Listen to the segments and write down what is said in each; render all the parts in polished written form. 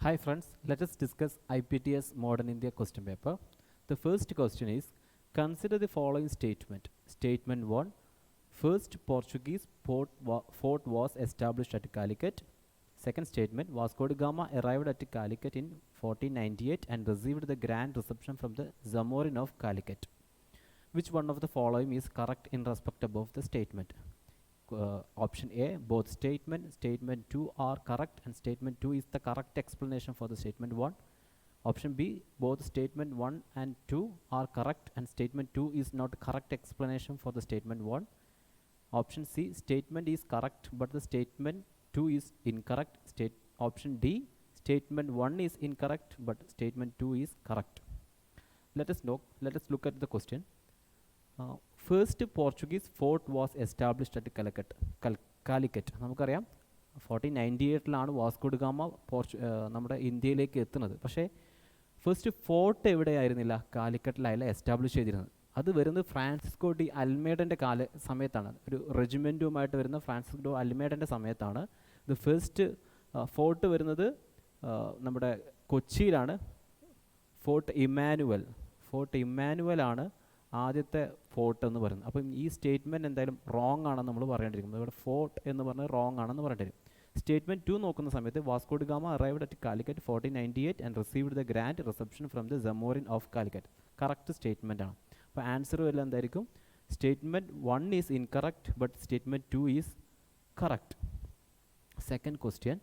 Hi friends, let us discuss IPTS Modern India question paper. The first question is, consider the following statement. Statement 1, first Portuguese fort was established at Calicut. Second statement, Vasco da Gama arrived at Calicut in 1498 and received the grand reception from the Zamorin of Calicut. Which one of the following is correct in respect above the statement? Option A, both statement 2 are correct and statement 2 is the correct explanation for the statement 1. Option B, both statement 1 and 2 are correct and statement 2 is not correct explanation for the statement 1. Option C, statement is correct but the statement 2 is incorrect. Option D, statement 1 is incorrect but statement 2 is correct. Let us look at the question. First Portuguese fort was established at Calicut. നമുക്കറിയാം 1498 Vasco da gamma നമ്മുടെ ഇന്ത്യയിലേക്ക് എത്തുന്നത്. പക്ഷേ first fort എവിടെയായിരുന്നില്ല, കാലിക്കറ്റിലായില്ല establish ചെയ്തിരുന്നത്. അത് വരുന്നത് Francisco de അൽമേഡൻ്റെ സമയത്താണ്. ഒരു റെജിമെൻറ്റുമായിട്ട് വരുന്ന ഫ്രാൻസിസ്കോ ഡി അൽമേഡൻ്റെ സമയത്താണ് ഇത് ഫസ്റ്റ് ഫോർട്ട് വരുന്നത്. നമ്മുടെ കൊച്ചിയിലാണ്. ഫോർട്ട് ഇമ്മാനുവൽ ആണ് ആദ്യത്തെ ഫോർട്ട് എന്ന് പറയുന്നത്. അപ്പം ഈ സ്റ്റേറ്റ്മെൻറ്റ് എന്തായാലും റോങ് ആണെന്ന് നമ്മൾ പറയേണ്ടിയിരിക്കുന്നത്. ഇവിടെ ഫോർട്ട് എന്ന് പറഞ്ഞാൽ റോങ് ആണെന്ന് പറയേണ്ടി വരും. സ്റ്റേറ്റ്മെൻറ്റ് 2 നോക്കുന്ന സമയത്ത് Vasco da Gama arrived at Calicut 1498 and received the grand reception from the Zamorin of Calicut. Correct statement ആണ്. അപ്പോൾ ആൻസറും എല്ലാം എന്തായിരിക്കും? Statement 1 is incorrect but statement 2 is correct. Second question,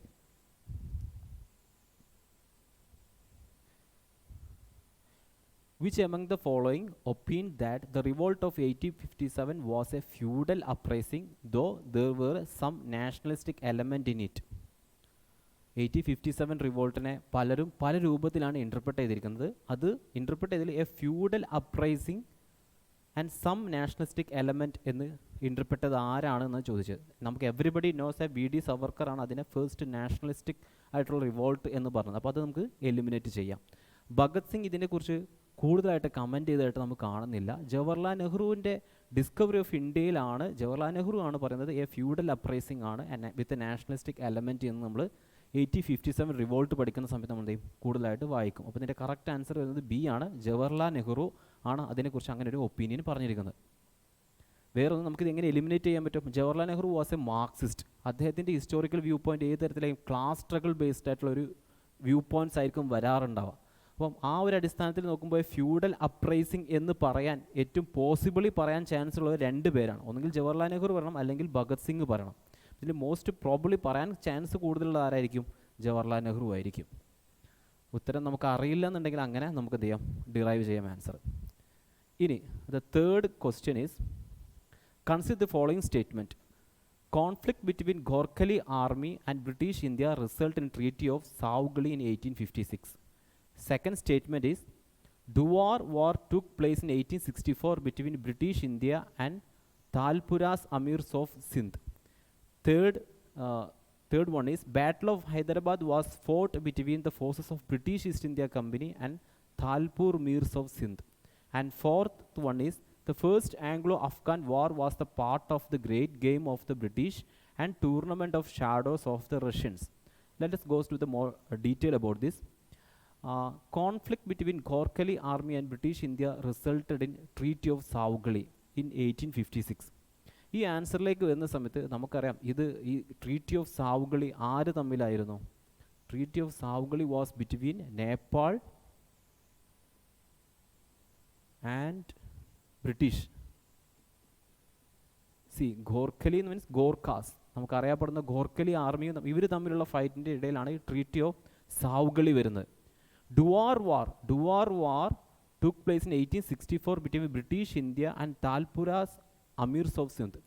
which among the following opined that the revolt of 1857 was a feudal uprising, though there were some nationalistic element in it? 1857 റിവോൾട്ടിനെ പലരും പല രൂപത്തിലാണ് interpret ചെയ്തിരിക്കുന്നത്. അത് interpret ചെയ്തതിൽ a feudal uprising and some nationalistic element എന്ന് interpret ചെയ്ത് ആരാണെന്ന് ചോദിച്ചത്. നമുക്ക് എവറിബഡി നോസ് എ വി.ഡി. സവർക്കറാണ് അതിനെ ഫസ്റ്റ് നാഷണലിസ്റ്റിക് ആയിട്ടുള്ള റിവോൾട്ട് എന്ന് പറഞ്ഞത്. അപ്പോൾ അത് നമുക്ക് എലിമിനേറ്റ് ചെയ്യാം. ഭഗത് സിംഗ് ഇതിനെക്കുറിച്ച് കൂടുതലായിട്ട് കമൻറ്റ് ചെയ്തതായിട്ട് നമുക്ക് കാണുന്നില്ല. ജവഹർലാൽ നെഹ്റുവിൻ്റെ ഡിസ്കവറി ഓഫ് ഇന്ത്യയിലാണ് ജവഹർലാൽ നെഹ്റു ആണ് പറയുന്നത് എ ഫ്യൂഡൽ അപ്രൈസിംഗ് ആണ് വിത്ത് നാഷണലിസ്റ്റിക് എലമെൻറ്റ് എന്ന് നമ്മൾ 1857 റിവോൾട്ട് പഠിക്കുന്ന സമയത്ത് നമ്മൾ കൂടുതലായിട്ട് വായിക്കും. അപ്പോൾ ഇതിൻ്റെ കറക്റ്റ് ആൻസർ വരുന്നത് ബി ആണ്. ജവഹർലാൽ നെഹ്റു ആണ് അതിനെക്കുറിച്ച് അങ്ങനെ ഒരു ഒപ്പീനിയൻ പറഞ്ഞിരിക്കുന്നത്. വേറൊന്നും നമുക്കിത് എങ്ങനെ എലിമിനേറ്റ് ചെയ്യാൻ പറ്റും? Jawaharlal Nehru was A Marxist. അദ്ദേഹത്തിൻ്റെ ഹിസ്റ്റോറിക്കൽ വ്യൂ പോയിൻറ്റ് ഏത് തരത്തിലും ക്ലാസ് സ്ട്രഗിൾ ബേസ്ഡ് ആയിട്ടുള്ള ഒരു വ്യൂ പോയിൻറ്റ്സ് ആയിരിക്കും വരാറുണ്ടാവുക. അപ്പം ആ ഒരു അടിസ്ഥാനത്തിൽ നോക്കുമ്പോൾ ഫ്യൂഡൽ അപ്രൈസിങ് എന്ന് പറയാൻ ഏറ്റവും പോസിബിളി പറയാൻ ചാൻസ് ഉള്ളത് 2 പേരാണ്. ഒന്നുകിൽ ജവഹർലാൽ നെഹ്റു പറയണം അല്ലെങ്കിൽ ഭഗത് സിംഗ് പറയണം. ഇതിൽ മോസ്റ്റ് പ്രോബബ്ലി പറയാൻ ചാൻസ് കൂടുതലുള്ള ആരായിരിക്കും? ജവഹർലാൽ നെഹ്റു ആയിരിക്കും. ഉത്തരം നമുക്ക് അറിയില്ല എന്നുണ്ടെങ്കിൽ അങ്ങനെ നമുക്ക് ഡിറൈവ് ചെയ്യാം ആൻസർ. ഇനി the third question is, consider the following statement. Conflict between Gorkhali army and British India result in treaty of Sugauli in 1856. Second statement is, Duar War took place in 1864 between British India and Talpura's Amirs of Sindh. Third one is, Battle of Hyderabad was fought between the forces of British East India Company and Thalpur Mirs of Sindh. And fourth one is, the first Anglo-Afghan war was the part of the great game of the British and tournament of shadows of the Russians. Let us go to the more detail about this. Conflict between Gorkhali army and British India resulted in Treaty of Savgali in 1856. ഈ ആൻസറിലേക്ക് വരുന്ന സമയത്ത് നമുക്കറിയാം ഇത് ഈ treaty of Sugauli ആര് തമ്മിലായിരുന്നു? Treaty of Sugauli was between Nepal and British. Gorkhali എന്ന് means ഗോർഖാസ്, നമുക്കറിയപ്പെടുന്ന ഗോർഖലി ആർമിയും ഇവർ തമ്മിലുള്ള ഫൈറ്റിൻ്റെ ഇടയിലാണ് ഈ ട്രീറ്റി ഓഫ് സാവ്ഗളി വരുന്നത്. Duar War took place in 1864 between British India and Talpura's Amirs of Sindh.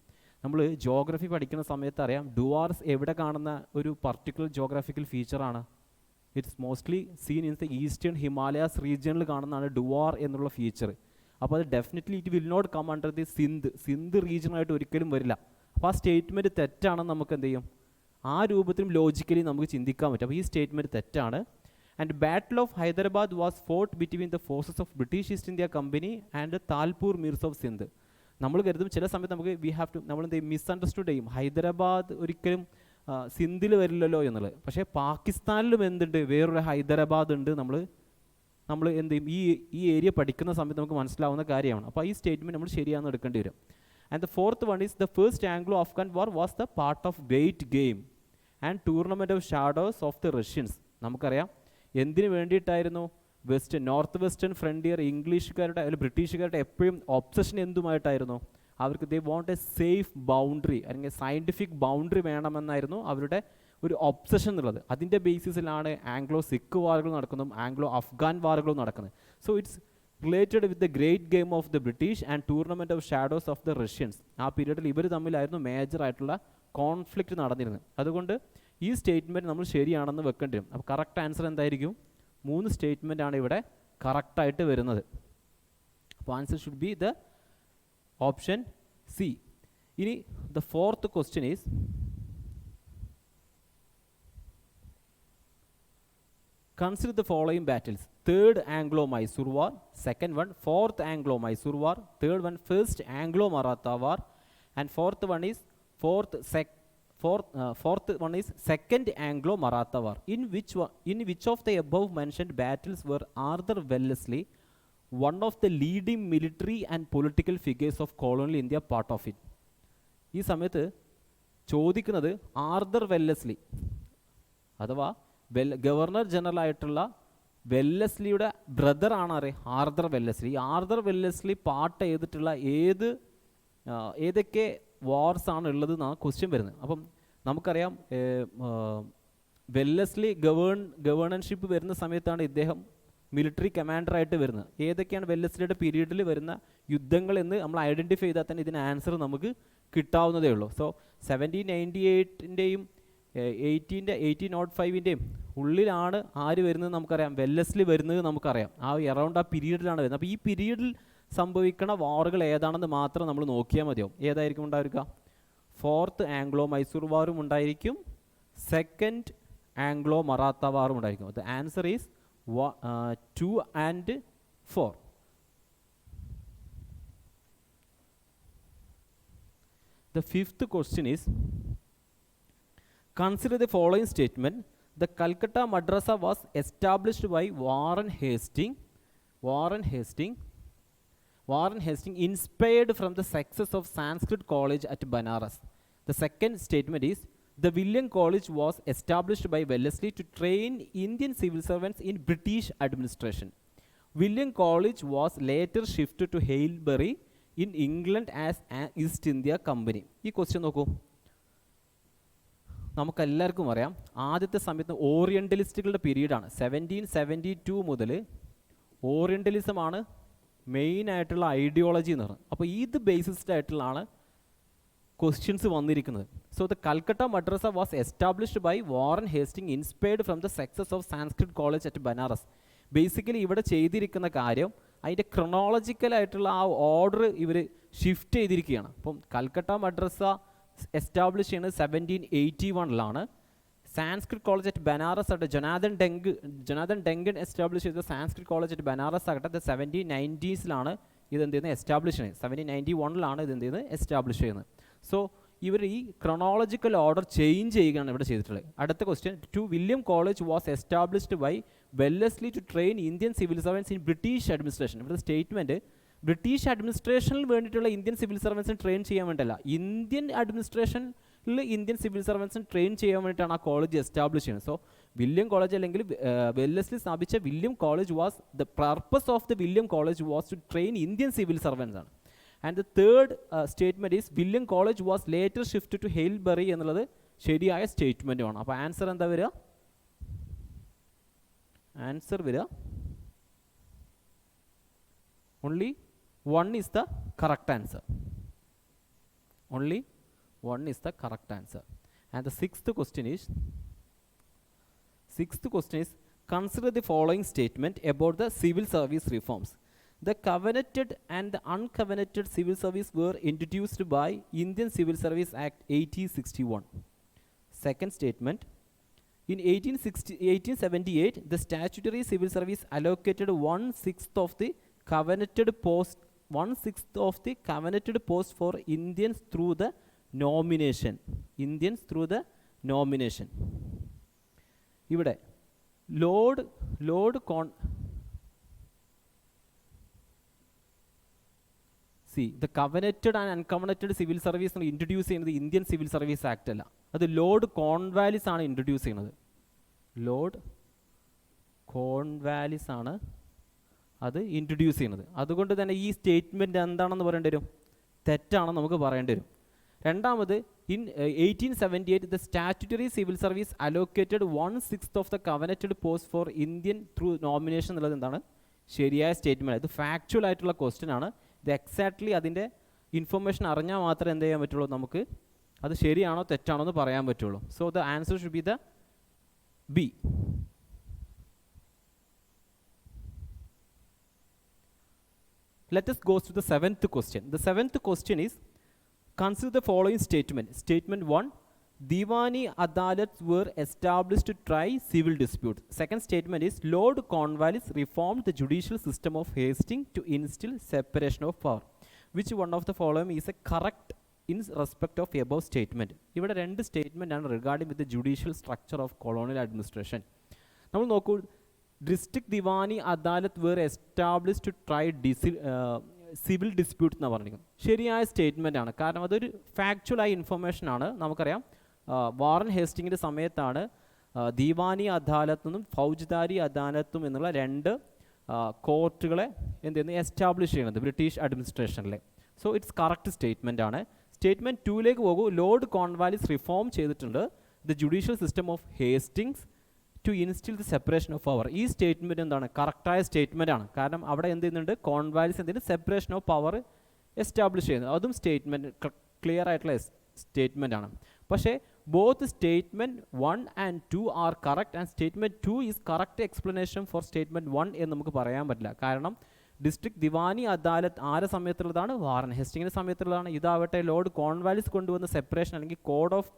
നമ്മൾ ജോഗ്രഫി പഠിക്കുന്ന സമയത്ത് അറിയാം ഡുവാർസ് എവിടെ കാണുന്ന ഒരു പർട്ടിക്കുലർ ജോഗ്രാഫിക്കൽ ഫീച്ചറാണ്. It's mostly seen in the eastern Himalayas റീജിയനിൽ കാണുന്നതാണ് ഡുവാർ എന്നുള്ള ഫീച്ചർ. അപ്പോൾ അത് definitely it will not come under the Sindh റീജിയനായിട്ട് ഒരിക്കലും വരില്ല. അപ്പോൾ ആ സ്റ്റേറ്റ്മെൻറ്റ് തെറ്റാണെന്ന് നമുക്ക് എന്ത് ചെയ്യും? ആ രൂപത്തിലും ലോജിക്കലി നമുക്ക് ചിന്തിക്കാൻ പറ്റും. അപ്പോൾ ഈ സ്റ്റേറ്റ്മെൻറ്റ് തെറ്റാണ്. And Battle of Hyderabad was fought between the forces of British East India Company and the Talpur Mirs of Sindh. നമ്മൾ കരുതും ചില സമയത്ത് നമുക്ക് നമ്മൾ എന്ത് മിസ്അണ്ടർസ്റ്റുഡ് ചെയ്യും. ഹൈദരാബാദ് ഒരിക്കലും സിന്ധിൽ വരില്ലല്ലോ എന്നുള്ളത്. പക്ഷേ പാകിസ്ഥാനിലും എന്തുണ്ട്, വേറൊരു ഹൈദരാബാദ് ഉണ്ട്. നമ്മൾ എന്ത് ചെയ്യും, ഈ ഏരിയ പഠിക്കുന്ന സമയത്ത് നമുക്ക് മനസ്സിലാവുന്ന കാര്യമാണ്. അപ്പോൾ ഈ സ്റ്റേറ്റ്മെൻറ്റ് നമ്മൾ ശരിയാണെന്ന് എടുക്കേണ്ടി വരും. And the fourth one is the first Anglo Afghan war was the part of great game and tournament of shadows of the Russians. നമുക്കറിയാം എന്തിനു വേണ്ടിയിട്ടായിരുന്നു നോർത്ത് വെസ്റ്റേൺ ഫ്രണ്ടിയർ ഇംഗ്ലീഷുകാരുടെ അല്ലെങ്കിൽ ബ്രിട്ടീഷുകാരുടെ എപ്പോഴും ഒബ്സഷൻ എന്തുമായിട്ടായിരുന്നു, അവർക്ക് ദേ വോണ്ട് എ സേഫ് ബൗണ്ടറി അല്ലെങ്കിൽ സയൻറ്റിഫിക് ബൗണ്ടറി വേണമെന്നായിരുന്നു അവരുടെ ഒരു ഒബ്സഷൻ എന്നുള്ളത്. അതിൻ്റെ ബേസിസിലാണ് ആംഗ്ലോ സിഖ് വാറുകൾ നടക്കുന്നതും ആംഗ്ലോ അഫ്ഗാൻ വാറുകളും നടക്കുന്നത്. So it's related with the great game of the British and tournament of shadows of the Russians. ആ പീരീഡിൽ ഇവർ തമ്മിലായിരുന്നു മേജറായിട്ടുള്ള കോൺഫ്ലിക്റ്റ് നടന്നിരുന്നത്. അതുകൊണ്ട് ഈ സ്റ്റേറ്റ്മെൻറ്റ് നമ്മൾ ശരിയാണെന്ന് വെക്കേണ്ടി വരും. അപ്പോൾ കറക്റ്റ് ആൻസർ എന്തായിരിക്കും? 3 സ്റ്റേറ്റ്മെൻ്റ് ആണ് ഇവിടെ കറക്റ്റായിട്ട് വരുന്നത്. അപ്പോൾ answer should be the option C. ഇനി the fourth question is consider the following battles: third Anglo-Mysore War, second one fourth Anglo-Mysore War, third one first Anglo-Maratha War, and fourth one is second Anglo-Maratha War. In which of the above mentioned battles were Arthur Wellesley, one of the leading military and political figures of colonial India, part of it? ഈ സമയത്ത് ചോദിക്കുന്നത് Arthur Wellesley അഥവാ governor general ആയിട്ടുള്ള വെല്ലസ്ലിയുടെ ബ്രദറാണ് Arthur Wellesley. ഈ Arthur Wellesley part ചെയ്തിട്ടുള്ള ഏതൊക്കെ wars ആണ് ഉള്ളത് എന്നാണ് ക്വസ്റ്റ്യൻ വരുന്നത്. അപ്പം നമുക്കറിയാം വെല്ലസ്ലി ഗവേണൻഷിപ്പ് വരുന്ന സമയത്താണ് ഇദ്ദേഹം മിലിറ്ററി കമാൻഡറായിട്ട് വരുന്നത്. ഏതൊക്കെയാണ് വെല്ലസ്ലിയുടെ പീരീഡിൽ വരുന്ന യുദ്ധങ്ങൾ എന്ന് നമ്മൾ ഐഡൻറ്റിഫൈ ചെയ്താൽ തന്നെ ഇതിന് ആൻസർ നമുക്ക് കിട്ടാവുന്നതേ ഉള്ളൂ. സോ 1798-ൻ്റെയും 1805-ൻ്റെയും ഉള്ളിലാണ് ആര് വരുന്നത് നമുക്കറിയാം, വെല്ലസ്ലി വരുന്നത് നമുക്കറിയാം. ആ എറൗണ്ട് ആ പീരീഡിലാണ് വരുന്നത്. അപ്പോൾ ഈ പീരീഡിൽ സംഭവിക്കണ വാറുകൾ ഏതാണെന്ന് മാത്രം നമ്മൾ നോക്കിയാൽ മതിയാവും. ഏതായിരിക്കും ഉണ്ടായിരിക്കുക? ഫോർത്ത് ആംഗ്ലോ മൈസൂർ വാറും ഉണ്ടായിരിക്കും, സെക്കൻഡ് ആംഗ്ലോ മറാത്ത വാറും ഉണ്ടായിരിക്കും. The answer is 2 and 4. The fifth question is, consider the following statement: the Calcutta Madrasa was established by Warren Hastings inspired from the success of Sanskrit College at Banaras. The second statement is, the William College was established by Wellesley to train Indian civil servants in British administration. William College was later shifted to Haileybury in England as an East India Company. ഈ question നോക്കൂ. നമുക്കെല്ലാവർക്കും അറിയാം ആദ്യത്തെ സമയത്ത് ഓറിയൻ്റലിസ്റ്റുകളുടെ പീരീഡാണ്. 1772 മുതൽ ഓറിയൻ്റലിസമാണ് main ആയിട്ടുള്ള ideology എന്ന് പറയുന്നത്. അപ്പോൾ ഇത് ബേസിസ്ഡ് ആയിട്ടുള്ളതാണ് ക്വസ്റ്റ്യൻസ് വന്നിരിക്കുന്നത്. So the Calcutta Madrasa was established by Warren Hasting inspired from the success of Sanskrit college at Banaras. Basically ഇവിടെ ചെയ്തിരിക്കുന്ന കാര്യം അതിൻ്റെ ക്രൊണോളജിക്കലായിട്ടുള്ള ആ ഓർഡർ ഇവർ ഷിഫ്റ്റ് ചെയ്തിരിക്കുകയാണ്. അപ്പം കൽക്കട്ട മദ്രസ എസ്റ്റാബ്ലിഷ് ചെയ്യുന്നത് 1781-ലാണ്. സാൻസ്ക്രിറ്റ് കോളേജ് അറ്റ് ബനാറസ് ആകട്ടെ ജൊനാഥൻ ഡെങ്കൻ എസ്റ്റാബ്ലിഷ് ചെയ്ത സാൻസ്ക്രിറ്റ് കോളേജ് അറ്റ് ബനാറസ് ആകട്ടെ 1790s-ലാണ് ഇത് എന്ത് ചെയ്യുന്നത് എസ്റ്റാബ്ലിഷ് ചെയ്യുന്നത്. 1791-ലാണ് ഇത് എന്ത് ചെയ്യുന്നത് എസ്റ്റാബ്ലിഷ് ചെയ്യുന്നത്. സോ ഇവർ ഈ ക്രൊണോളജിക്കൽ ഓർഡർ ചേഞ്ച് ചെയ്യുകയാണ് ഇവിടെ ചെയ്തിട്ടുള്ളത്. അടുത്ത question, to William college was established by Wellesley to train Indian civil servants in British administration. ഇവിടുത്തെ സ്റ്റേറ്റ്മെൻറ്റ് ബ്രിട്ടീഷ് അഡ്മിനിസ്ട്രേഷനിൽ വേണ്ടിയിട്ടുള്ള ഇന്ത്യൻ സിവിൽ സർവൻസിന് ട്രെയിൻ ചെയ്യാൻ വേണ്ടിയല്ല, ഇന്ത്യൻ അഡ്മിനിസ്ട്രേഷനിൽ ഇന്ത്യൻ സിവിൽ സർവൻസിന് ട്രെയിൻ ചെയ്യാൻ വേണ്ടിയിട്ടാണ് ആ കോളേജ് എസ്റ്റാബ്ലിഷ് ചെയ്യുന്നത്. സോ വില്യം കോളേജ് അല്ലെങ്കിൽ വെല്ലസ്ലി സ്ഥാപിച്ച William college was the purpose of the William college was to train Indian civil servants ആണ്. And the third statement is William college was later shift to Haileybury എന്നുള്ളത് ശരിയായ സ്റ്റേറ്റ്മെൻറ്റുമാണ്. അപ്പോൾ answer എന്താ വരിക? Answer വരിക only one is the correct answer. Only one is the correct answer. And the sixth question is, consider the following statement about the civil service reforms. The covenanted and the uncovenanted civil service were introduced by Indian Civil Service Act 1861. Second statement, in 1878 the statutory civil service allocated 1/6 of the covenanted post for Indians through the nomination. Nomination. ഇവിടെ Lord the covenanted and uncovenanted civil service introduce ചെയ്യുന്നത് Indian civil service act അല്ല, അത് Lord Cornwallis ആണ് introduce ചെയ്യുന്നത്. Lord Cornwallis ആണ് അത് introduce ചെയ്യുന്നത്. അതുകൊണ്ട് തന്നെ ഈ സ്റ്റേറ്റ്മെൻറ്റ് എന്താണെന്ന് പറയേണ്ടി വരും, തെറ്റാണെന്ന് നമുക്ക് പറയേണ്ടി വരും. രണ്ടാമത്, in 1878 the statutory civil service allocated 1/6 of the covenanted post for Indian through nomination എന്നുള്ളത് എന്താണ്, ശരിയായ സ്റ്റേറ്റ്മെൻറ്റ്. ഇത് ഫാക്ച്വൽ ആയിട്ടുള്ള ക്വസ്റ്റ്യൻ ആണ്. ഇത് എക്സാക്ട്ലി അതിൻ്റെ ഇൻഫർമേഷൻ അറിഞ്ഞാൽ മാത്രമേ എന്ത് ചെയ്യാൻ പറ്റുള്ളൂ, നമുക്ക് അത് ശരിയാണോ തെറ്റാണോ എന്ന് പറയാൻ പറ്റുള്ളൂ. So the answer should be the B. Let us go to the 7th question. The 7th question is, consider the following statement. Statement 1, Diwani Adalats were established to try civil disputes. Second statement is, Lord Cornwallis reformed the judicial system of Hastings to instill separation of power. Which one of the following is a correct in respect of above statement? ഇവിടെ രണ്ട് statement ആണ് regarding with the judicial structure of colonial administration. നമ്മൾ നോക്കൂ, district Diwani Adalat were establish to try civil dispute എന്ന് പറഞ്ഞിരിക്കുന്നത് ശരിയായ statement ആണ്. കാരണം അതൊരു ഫാക്ച്വലായ ഇൻഫർമേഷൻ ആണ്. നമുക്കറിയാം, വാറൻ ഹേസ്റ്റിങ്ങിൻ്റെ സമയത്താണ് ദീവാനി അദാലത്തും ഫൗജ്ദാരി അദാലത്തും എന്നുള്ള രണ്ട് കോർട്ടുകളെ എന്ത് ചെയ്യുന്നത്, എസ്റ്റാബ്ലിഷ് ചെയ്യുന്നത് ബ്രിട്ടീഷ് അഡ്മിനിസ്ട്രേഷനിലെ. സോ ഇറ്റ്സ് കറക്റ്റ് സ്റ്റേറ്റ്മെൻ്റ് ആണ്. സ്റ്റേറ്റ്മെൻറ്റ് 2ലേക്ക് പോകൂ. ലോർഡ് കോൺവാലിസ് റിഫോം ചെയ്തിട്ടുണ്ട് the judicial system of Hastings to instil the separation of power. ഈ സ്റ്റേറ്റ്മെൻറ്റ് എന്താണ്, കറക്റ്റായ സ്റ്റേറ്റ്മെൻ്റ് ആണ്. കാരണം അവിടെ എന്ത് ചെയ്യുന്നുണ്ട്, കോൺവാലിസ് എന്തിന് സെപ്പറേഷൻ ഓഫ് പവർ എസ്റ്റാബ്ലിഷ് ചെയ്യുന്നത്. അതും സ്റ്റേറ്റ്മെൻറ്റ് ക്ലിയർ ആയിട്ടുള്ള സ്റ്റേറ്റ്മെൻ്റ് ആണ്. പക്ഷേ both statement 1 and 2 are correct and statement 2 is correct explanation four statement 1 എന്ന് നമുക്ക് പറയാൻ പറ്റില്ല. കാരണം ഡിസ്ട്രിക്ട് ദിവാനി അദാലത്ത് ആരുടെ സമയത്തുള്ളതാണ്, വാറൻ ഹേസ്റ്റിങ്ങിൻ്റെ സമയത്തുള്ളതാണ്. ഇതാവട്ടെ ലോർഡ് കോൺവാലിസ് കൊണ്ടുവന്ന സെപ്പറേഷൻ അല്ലെങ്കിൽ കോഡ് ഓഫ്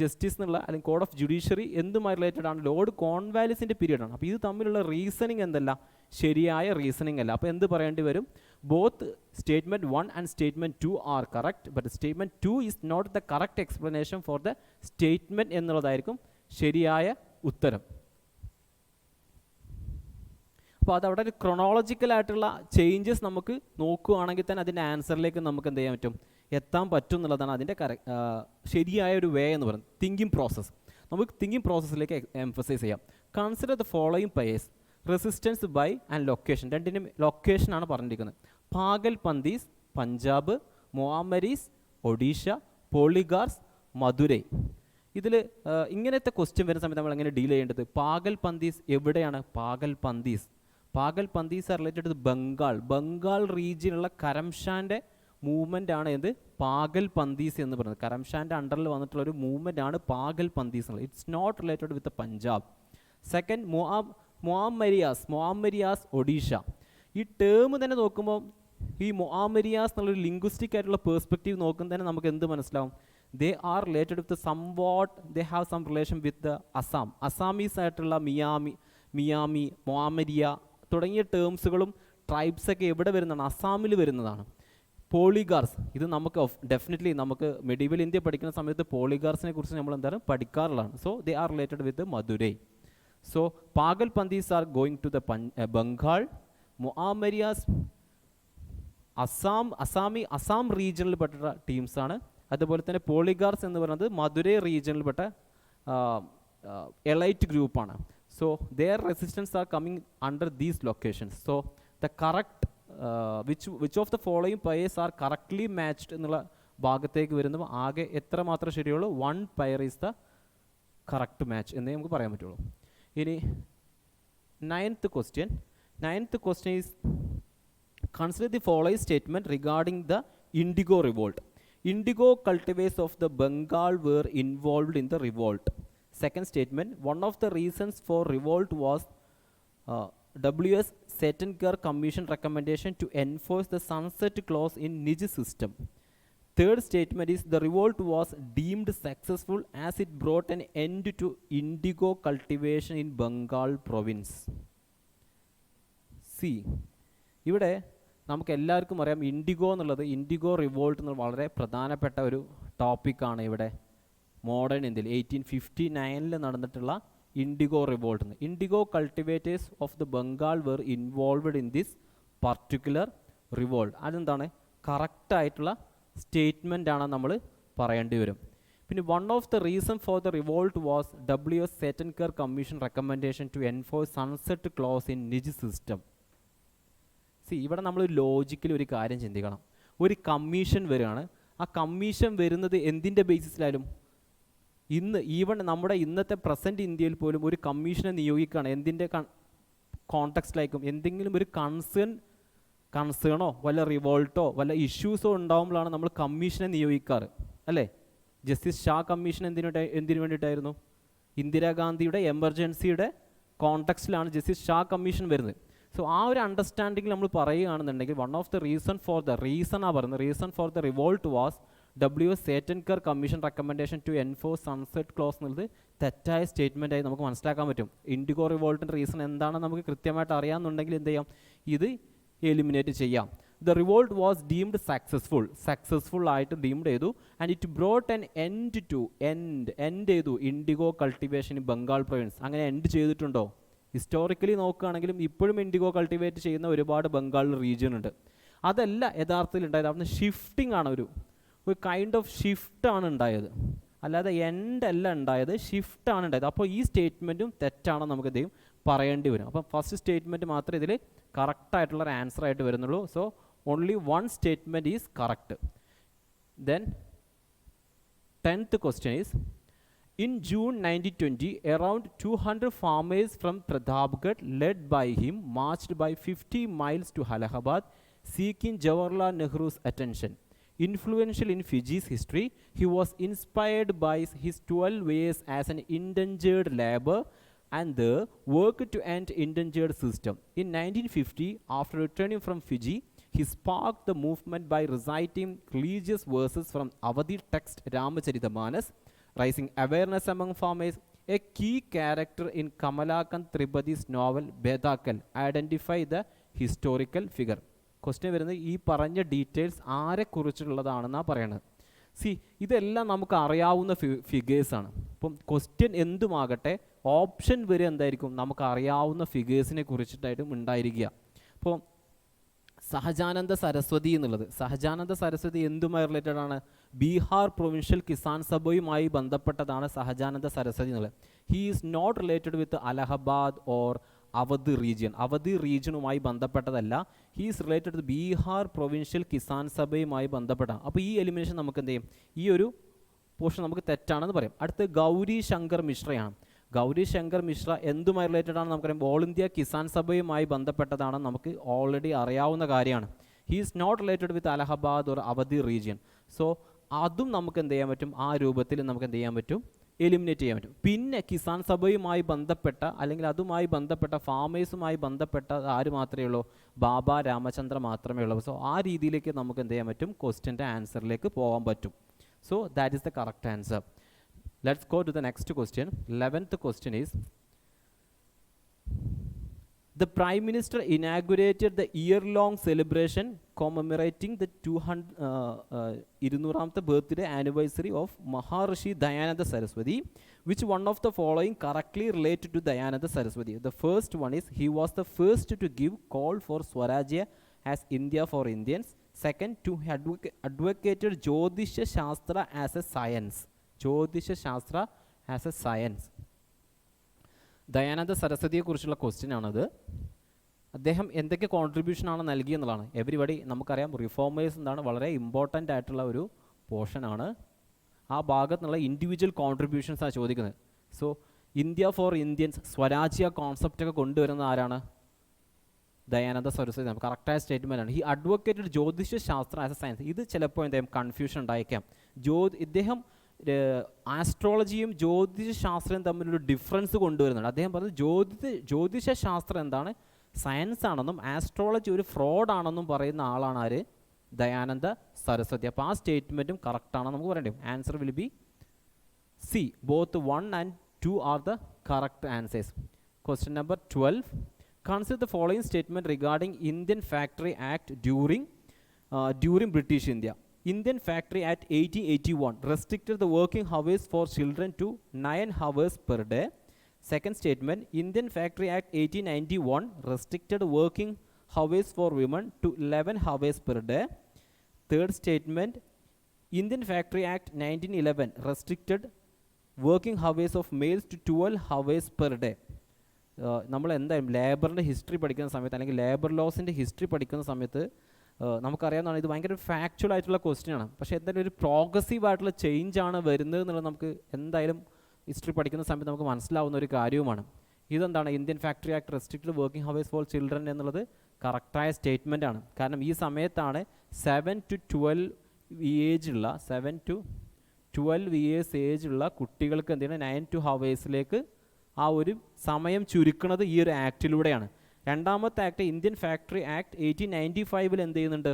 ജസ്റ്റിസ് എന്നുള്ള അല്ലെങ്കിൽ കോഡ് ഓഫ് ജുഡീഷ്യറി എന്തുമായി റിലേറ്റഡ് ആണ്, ലോർഡ് കോൺവാലിസിൻ്റെ പീരീഡാണ്. അപ്പോൾ ഇത് തമ്മിലുള്ള റീസണിങ് എന്തല്ല, ശരിയായ റീസണിങ് അല്ല. അപ്പോൾ എന്ത് പറയേണ്ടി വരും, both statement 1 and statement 2 are correct, but statement 2 is not the correct explanation for the statement എന്നുള്ളതായിരിക്കും ശരിയായ ഉത്തരം. അപ്പോൾ അതവിടെ ഒരു ക്രൊണോളജിക്കലായിട്ടുള്ള ചേഞ്ചസ് നമുക്ക് നോക്കുകയാണെങ്കിൽ തന്നെ അതിൻ്റെ ആൻസറിലേക്ക് നമുക്ക് എന്ത് ചെയ്യാൻ പറ്റും, എത്താൻ പറ്റും എന്നുള്ളതാണ് അതിൻ്റെ ശരിയായ ഒരു വേ എന്ന് പറയുന്നത്. തിങ്കിങ് പ്രോസസ്സ്, നമുക്ക് തിങ്കിങ് പ്രോസസ്സിലേക്ക് എംഫസൈസ് ചെയ്യാം. Consider the following pairs, resistance by and location. രണ്ടിനും ലൊക്കേഷനാണ് പറഞ്ഞിരിക്കുന്നത്. പാഗൽ പന്തീസ് പഞ്ചാബ്, മൊഹാമരീസ് ഒഡീഷ, പോളിഗാർസ് മധുരൈ. ഇതിൽ ഇങ്ങനത്തെ ക്വസ്റ്റ്യൻ വരുന്ന സമയത്ത് നമ്മൾ എങ്ങനെ ഡീൽ ചെയ്യേണ്ടത്, പാഗൽ പന്തീസ് എവിടെയാണ്, Pagal Panthis are related to Bengal റീജിയനുള്ള കരംഷാൻ്റെ മൂവ്മെൻ്റ് ആണ് എന്ത്, പാഗൽ പന്തീസ് എന്ന് പറയുന്നത്. കരംഷാൻ്റെ അണ്ടറിൽ വന്നിട്ടുള്ള ഒരു മൂവ്മെൻ്റ് ആണ് പാഗൽ പന്തീസ് എന്നുള്ളത്. It's not related with Punjab. Second, Moamarias Odisha. ഈ ടേം തന്നെ നോക്കുമ്പോൾ ഈ മൊഹാമരിയാസ് എന്നുള്ളൊരു ലിംഗ്വിസ്റ്റിക് ആയിട്ടുള്ള പേഴ്സ്പെക്റ്റീവ് നോക്കുമ്പോൾ തന്നെ നമുക്ക് എന്ത് മനസ്സിലാവും, they are related with somewhat, they have some relation with Assam. Assamese ആയിട്ടുള്ള മിയാമി, മൊഹാമരിയ തുടങ്ങിയ ടേംസുകളും ട്രൈബ്സൊക്കെ എവിടെ വരുന്നതാണ്, അസാമിൽ വരുന്നതാണ്. പോളിഗാർസ്, ഇത് നമുക്ക് ഡെഫിനറ്റ്ലി നമുക്ക് മെഡീവൽ ഇന്ത്യ പഠിക്കുന്ന സമയത്ത് പോളിഗാർസിനെ കുറിച്ച് നമ്മൾ എന്താണ് പഠിക്കാറുള്ളതാണ്. So they are related with Madurai. So Pagal Panthis are going to the Bengal, Moamarias Assam റീജിയനിൽപ്പെട്ട ടീംസാണ്. അതുപോലെ തന്നെ പോളിഗാർസ് എന്ന് പറയുന്നത് മധുരൈ റീജിയനിൽപ്പെട്ട എലൈറ്റ് ഗ്രൂപ്പാണ്. So their resistance are coming under these locations. So the correct which of the following pairs are correctly matched എന്നുള്ള ഭാഗത്തേക്ക് വരുമ്പോൾ ആകെ എത്ര മാത്രമേ ശരിയുള്ളൂ, 1 pair is the correct match എന്നേ നമുക്ക് പറയാൻ പറ്റുള്ളൂ. ഇനി ninth question is, consider the following statement regarding the Indigo revolt. Indigo cultivators of the Bengal were involved in the revolt. Second statement, one of the reasons for revolt was W.S. Satenkar Commission recommendation to enforce the sunset clause in Nij system. Third statement is, the revolt was deemed successful as it brought an end to indigo cultivation in Bengal province. See, ഇവിടെ നമുക്ക് എല്ലാവർക്കും അറിയാം IndiGo revolt എന്നുള്ള വളരെ പ്രധാനപ്പെട്ട ഒരു ടോപ്പിക്കാണ് ഇവിടെ മോഡേൺ ഇന്ത്യയിൽ 1859 നടന്നിട്ടുള്ള indigo revolt. Indigo cultivators of the Bengal were involved in this particular revolt. അതെന്താണ് കറക്റ്റായിട്ടുള്ള സ്റ്റേറ്റ്മെൻ്റ് ആണ് നമ്മൾ പറയേണ്ടി വരും. പിന്നെ one of the reason for the revolt was W.S. Seton Karr commission recommendation to enforce sunset clause in nij system. ഇവിടെ നമ്മൾ logically ഒരു കാര്യം ചിന്തിക്കണം. ഒരു കമ്മീഷൻ വരികയാണ്. ആ കമ്മീഷൻ വരുന്നത് എന്തിൻ്റെ ബേസിസിലായാലും, ഈവൺ നമ്മുടെ ഇന്നത്തെ പ്രസൻറ്റ് ഇന്ത്യയിൽ പോലും ഒരു കമ്മീഷനെ നിയോഗിക്കുകയാണ്. എന്തിൻ്റെ കോണ്ടെക്സ്റ്റിലായിരിക്കും? എന്തെങ്കിലും ഒരു കൺസേണോ വല്ല റിവോൾട്ടോ വല്ല ഇഷ്യൂസോ ഉണ്ടാകുമ്പോഴാണ് നമ്മൾ കമ്മീഷനെ നിയോഗിക്കാറ്, അല്ലേ? ജസ്റ്റിസ് ഷാ കമ്മീഷൻ എന്തിനു വേണ്ടിയിട്ടായിരുന്നു? ഇന്ദിരാഗാന്ധിയുടെ എമർജൻസിയുടെ കോണ്ടെക്സ്റ്റിലാണ് ജസ്റ്റിസ് ഷാ കമ്മീഷൻ വരുന്നത്. സോ ആ ഒരു അണ്ടർസ്റ്റാൻഡിങ്ങിൽ നമ്മൾ പറയുകയാണെന്നുണ്ടെങ്കിൽ one of the reason for the revolt was W.S. Seton Karr commission recommendation to enforce sunset clause എന്നുള്ളത് തെറ്റായ സ്റ്റേറ്റ്മെൻ്റ് ആയി നമുക്ക് മനസ്സിലാക്കാൻ പറ്റും. ഇൻഡിഗോ റിവോൾട്ടിൻ്റെ റീസൺ എന്താണെന്ന് നമുക്ക് കൃത്യമായിട്ട് അറിയാമെന്നുണ്ടെങ്കിൽ എന്ത് ചെയ്യാം? ഇത് എലിമിനേറ്റ് ചെയ്യാം. The revolt was deemed successful ആയിട്ട് ഡീംഡ് ചെയ്തു. And it brought an end ചെയ്തു indigo cultivation in Bengal province. അങ്ങനെ എൻഡ് ചെയ്തിട്ടുണ്ടോ? ഹിസ്റ്റോറിക്കലി നോക്കുകയാണെങ്കിലും ഇപ്പോഴും ഇൻഡിഗോ കൾട്ടിവേറ്റ് ചെയ്യുന്ന ഒരുപാട് ബംഗാൾ റീജിയൻ ഉണ്ട്. അതല്ല യഥാർത്ഥത്തിൽ ഉണ്ടായത്. അവിടുന്ന് ഷിഫ്റ്റിംഗ് ആണ്, ഒരു കൈൻഡ് ഓഫ് ഷിഫ്റ്റാണ് ഉണ്ടായത്, അല്ലാതെ എൻഡ് അല്ല ഉണ്ടായത്, ഷിഫ്റ്റാണ് ഉണ്ടായത്. അപ്പോൾ ഈ സ്റ്റേറ്റ്മെൻറ്റും തെറ്റാണെന്ന് നമുക്ക് എന്ത് ചെയ്യും പറയേണ്ടി വരും. അപ്പം ഫസ്റ്റ് സ്റ്റേറ്റ്മെൻറ്റ് മാത്രമേ ഇതിൽ കറക്റ്റായിട്ടുള്ളൊരു ആൻസർ ആയിട്ട് വരുന്നുള്ളൂ. So only one statement is correct. Then 10th question is, in June 1920, around 200 farmers from Pratapgarh, led by him, marched by 50 miles to Allahabad, seeking Jawaharlal Nehru's attention. Influential in Fiji's history, he was inspired by his 12 years as an indentured labor and the work to end indentured system. In 1950, after returning from Fiji, he sparked the movement by reciting religious verses from Awadhi text Ramacharita-manas, raising awareness among farmers. A key character in Kamalakant Tripathi's novel Bedakal identify the historical figure. Question വരുന്നത് ഈ പറഞ്ഞ details ആരെക്കുറിച്ചുള്ളതാണെന്നാണ് പറയണത്. ഇതെല്ലാം നമുക്ക് അറിയാവുന്ന ഫിഗേഴ്സാണ്. അപ്പം question എന്തുമാകട്ടെ option വരെ എന്തായിരിക്കും? നമുക്ക് അറിയാവുന്ന ഫിഗേഴ്സിനെ കുറിച്ചിട്ടായിട്ടും ഉണ്ടായിരിക്കുക. അപ്പോൾ സഹജാനന്ദ സരസ്വതി എന്നുള്ളത്, സഹജാനന്ദ സരസ്വതി എന്തുമായി റിലേറ്റഡ് ആണ്? ബീഹാർ പ്രൊവിൻഷ്യൽ കിസാൻ സഭയുമായി ബന്ധപ്പെട്ടതാണ് സഹജാനന്ദ സരസ്വതി എന്നുള്ളത്. He is not related with Allahabad or Awadh region. Awadh റീജിയനുമായി ബന്ധപ്പെട്ടതല്ല. He is related to Bihar provincial Kisan സഭയുമായി ബന്ധപ്പെട്ടാണ്. അപ്പോൾ ഈ എലിമിനേഷൻ നമുക്ക് എന്ത് ചെയ്യും? ഈ ഒരു പോർഷൻ നമുക്ക് തെറ്റാണെന്ന് പറയും. അടുത്ത് ഗൗരി ശങ്കർ മിശ്രയാണ്. ഗൗരി ശങ്കർ മിശ്ര എന്തുമായി റിലേറ്റഡ് ആണ്? നമുക്കറിയാം ഓൾ ഇന്ത്യ കിസാൻ സഭയുമായി ബന്ധപ്പെട്ടതാണെന്ന് നമുക്ക് ഓൾറെഡി അറിയാവുന്ന കാര്യമാണ്. He is not related with Allahabad or Awadh region. So അതും നമുക്ക് എന്ത് ചെയ്യാൻ പറ്റും? ആ രൂപത്തിൽ നമുക്ക് എന്ത് ചെയ്യാൻ പറ്റും? എലിമിനേറ്റ് ചെയ്യാൻ പറ്റും. പിന്നെ കിസാൻ സഭയുമായി ബന്ധപ്പെട്ട അല്ലെങ്കിൽ അതുമായി ബന്ധപ്പെട്ട ഫാമേഴ്സുമായി ബന്ധപ്പെട്ട ആര് മാത്രമേ ഉള്ളൂ? ബാബ രാമചന്ദ്ര മാത്രമേ ഉള്ളൂ. സോ ആ രീതിയിലേക്ക് നമുക്ക് എന്ത് ചെയ്യാൻ പറ്റും? ക്വസ്റ്റ്യൻ്റെ ആൻസറിലേക്ക് പോകാൻ പറ്റും. So that is the correct answer. Let's go to the next question. 11th question is, the Prime Minister inaugurated the year-long celebration commemorating the 200th birthday anniversary of Maharishi Dayananda Saraswati. Which one of the following correctly related to Dayananda Saraswati? The first one is, he was the first to give call for Swarajya as India for Indians. Second, to advocated Jyotisha Shastra as a science. ജ്യോതിഷ ശാസ്ത്ര as A science. Dayananda സരസ്വതിയെ കുറിച്ചുള്ള question ആണത്. അദ്ദേഹം എന്തൊക്കെ കോൺട്രിബ്യൂഷനാണ് നൽകിയെന്നുള്ളതാണ്. Everybody നമുക്കറിയാം reformers എന്താണ് വളരെ important ആയിട്ടുള്ള ഒരു പോർഷനാണ്. ആ ഭാഗത്തു നിന്നുള്ള ഇൻഡിവിജ്വൽ കോൺട്രിബ്യൂഷൻസാണ് ചോദിക്കുന്നത്. സോ ഇന്ത്യ ഫോർ ഇന്ത്യൻസ്, സ്വരാജ്യ കോൺസെപ്റ്റൊക്കെ കൊണ്ടുവരുന്ന ആരാണ്? ദയാനന്ദ സരസ്വതി. നമുക്ക് കറക്റ്റായ സ്റ്റേറ്റ്മെൻ്റ് ആണ്. ഹി അഡ്വക്കേറ്റഡ് ജ്യോതിഷ ശാസ്ത്ര ആസ് എ സയൻസ്. ഇത് ചിലപ്പോൾ എന്തായാലും കൺഫ്യൂഷൻ ഉണ്ടായേക്കാം. ഇദ്ദേഹം ആസ്ട്രോളജിയും ജ്യോതിഷ ശാസ്ത്രവും തമ്മിലൊരു ഡിഫറൻസ് കൊണ്ടുവരുന്നുണ്ട്. അദ്ദേഹം പറഞ്ഞത് ജ്യോതിഷ ശാസ്ത്രം എന്താണ്? സയൻസ് ആണെന്നും ആസ്ട്രോളജി ഒരു ഫ്രോഡാണെന്നും പറയുന്ന ആളാണ് ആര്? ദയാനന്ദ സരസ്വതി. അപ്പോൾ ആ സ്റ്റേറ്റ്മെൻറ്റും കറക്റ്റാണെന്ന് നമുക്ക് പറയേണ്ടി വരും. Answer will B C. Both 1 and 2 are the correct answers. Question number 12. Consider the following statement regarding Indian factory act during British India. Indian Factory Act 1881 restricted the working hours for children to 9 hours per day. Second statement, Indian Factory Act 1891 restricted working hours for women to 11 hours per day. Third statement, Indian Factory Act 1911 restricted working hours of males to 12 hours per day. നമ്മൾ എന്തായാലും ലേബറിൻ്റെ history പഠിക്കുന്ന സമയത്ത് അല്ലെങ്കിൽ labour ലോസിൻ്റെ history പഠിക്കുന്ന സമയത്ത് നമുക്കറിയാവുന്നതാണ് ഇത് ഭയങ്കര ഫാക്ച്വൽ ആയിട്ടുള്ള ക്വസ്റ്റ്യൻ ആണ്. പക്ഷേ എന്തായാലും ഒരു പ്രോഗ്രസീവ് ആയിട്ടുള്ള ചേഞ്ച് ആണ് വരുന്നത് എന്നുള്ളത് നമുക്ക് എന്തായാലും ഹിസ്റ്ററി പഠിക്കുന്ന സമയത്ത് നമുക്ക് മനസ്സിലാവുന്ന ഒരു കാര്യവുമാണ്. ഇതെന്താണ് Indian factory act restricted working hours for children എന്നുള്ളത് കറക്റ്റായ സ്റ്റേറ്റ്മെൻ്റ് ആണ്. കാരണം ഈ സമയത്താണ് 7 to 12 ഏജുള്ള 7 to 12 years ഏജുള്ള കുട്ടികൾക്ക് എന്ത് ചെയ്യണം 9 to hours ആ ഒരു സമയം ചുരുക്കുന്നത് ഈ ഒരു ആക്ടിലൂടെയാണ്. രണ്ടാമത്തെ ആക്ട് ഇന്ത്യൻ ഫാക്ടറി ആക്ട് 1895 എന്ത് ചെയ്യുന്നുണ്ട്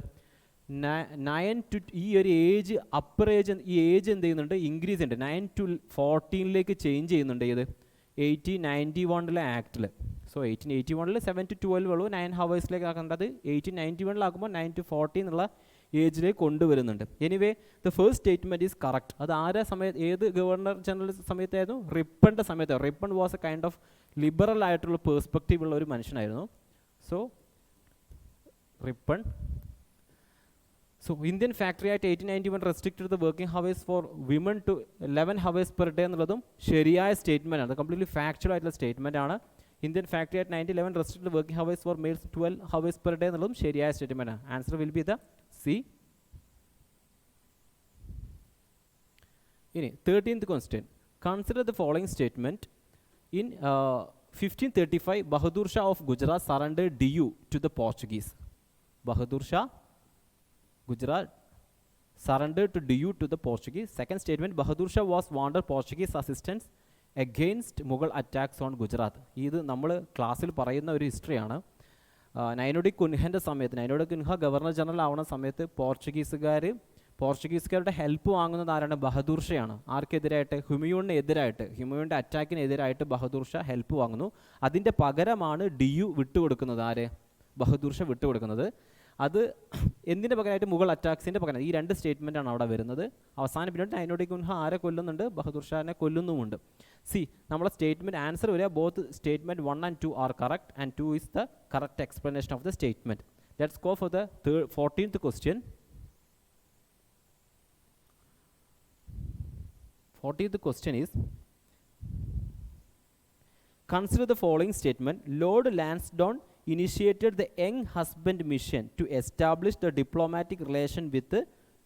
9 to ഈ ഒരു ഏജ് അപ്പർ ഏജ് ഈ ഏജ് എന്ത് ചെയ്യുന്നുണ്ട് ഇൻക്രീസ് ചെയ്യുന്നുണ്ട് 9 to 14 ചേഞ്ച് ചെയ്യുന്നുണ്ട്. ഇത് 1891 ആക്ടിൽ. സോ 1881 7 to 12 ഉള്ളൂ 9 hours ആക്കേണ്ടത് 1891 9 to 14 എന്നുള്ള ഏജിലേക്ക് കൊണ്ടുവരുന്നുണ്ട്. Anyway the first statement is correct. അത് ആരെ സമയത്ത് ഏത് ഗവർണർ ജനറൽ സമയത്തായിരുന്നു? റിപ്പണിൻ്റെ സമയത്ത്. Ripon was a kind of liberal ആയിട്ടുള്ള പേഴ്സ്പെക്റ്റീവ് ഉള്ള ഒരു മനുഷ്യനായിരുന്നു. So Ripon. So Indian factory act 1891 restricted the working hours for women to 11 hours per day എന്നുള്ളതും ശരിയായ സ്റ്റേറ്റ്മെൻ്റ് ആണ്. അത് കംപ്ലീറ്റ്ലി ഫാക്ച്വൽ ആയിട്ടുള്ള സ്റ്റേറ്റ്മെൻ്റ് ആണ്. Indian factory act 1911 restricted working hours for males 12 hours per day എന്നുള്ളതും ശരിയായ statement ആണ്. Answer will be the C. ഇനി 13th question. Consider the following statement. In 1535, Bahadur Shah of Gujarat surrendered Diu to the Portuguese. Bahadur Shah, Gujarat, surrendered to Diu to the Portuguese. Second statement, Bahadur Shah was wanted Portuguese assistance against Mughal attacks on Gujarat. ഇത് നമ്മൾ ക്ലാസ്സിൽ പറയുന്ന ഒരു ഹിസ്റ്ററിയാണ്. നൈനോഡി കുൻഹൻ്റെ സമയത്ത് നൈനോഡി Cunha governor general ആവുന്ന സമയത്ത് പോർച്ചുഗീസുകാരുടെ help വാങ്ങുന്നത് ആരാണ്? ബഹദൂർ ഷയാണ്. ആർക്കെതിരായിട്ട്? ഹുമയൂണിന് എതിരായിട്ട്, ഹുമയൂണിൻ്റെ അറ്റാക്കിന് എതിരായിട്ട് ബഹദൂർ ഷാ ഹെൽപ്പ് വാങ്ങുന്നു. അതിൻ്റെ പകരമാണ് ഡിയു വിട്ടുകൊടുക്കുന്നത്. ആര്? ബഹദൂർ ഷാ വിട്ടുകൊടുക്കുന്നത്. അത് എന്തിൻ്റെ പകരമായിട്ട്? മുഗൾ അറ്റാക്സിൻ്റെ പകരം. ഈ രണ്ട് സ്റ്റേറ്റ്മെൻറ്റാണ് അവിടെ വരുന്നത്. അവസാനം പിന്നീട് നൈനോഡി കുൻഹ ആരെ കൊല്ലുന്നുണ്ട്? ബഹദൂർ ഷാനെ കൊല്ലുന്നുമുണ്ട്. സി, നമ്മളെ സ്റ്റേറ്റ്മെൻറ്റ് ആൻസർ വരിക both statement 1 and 2 are correct and 2 is the correct explanation of the statement. Let's go for the 14th question. 14th question is, consider the following statement. Lord Lansdowne initiated the Young Husband Mission to establish the diplomatic relation with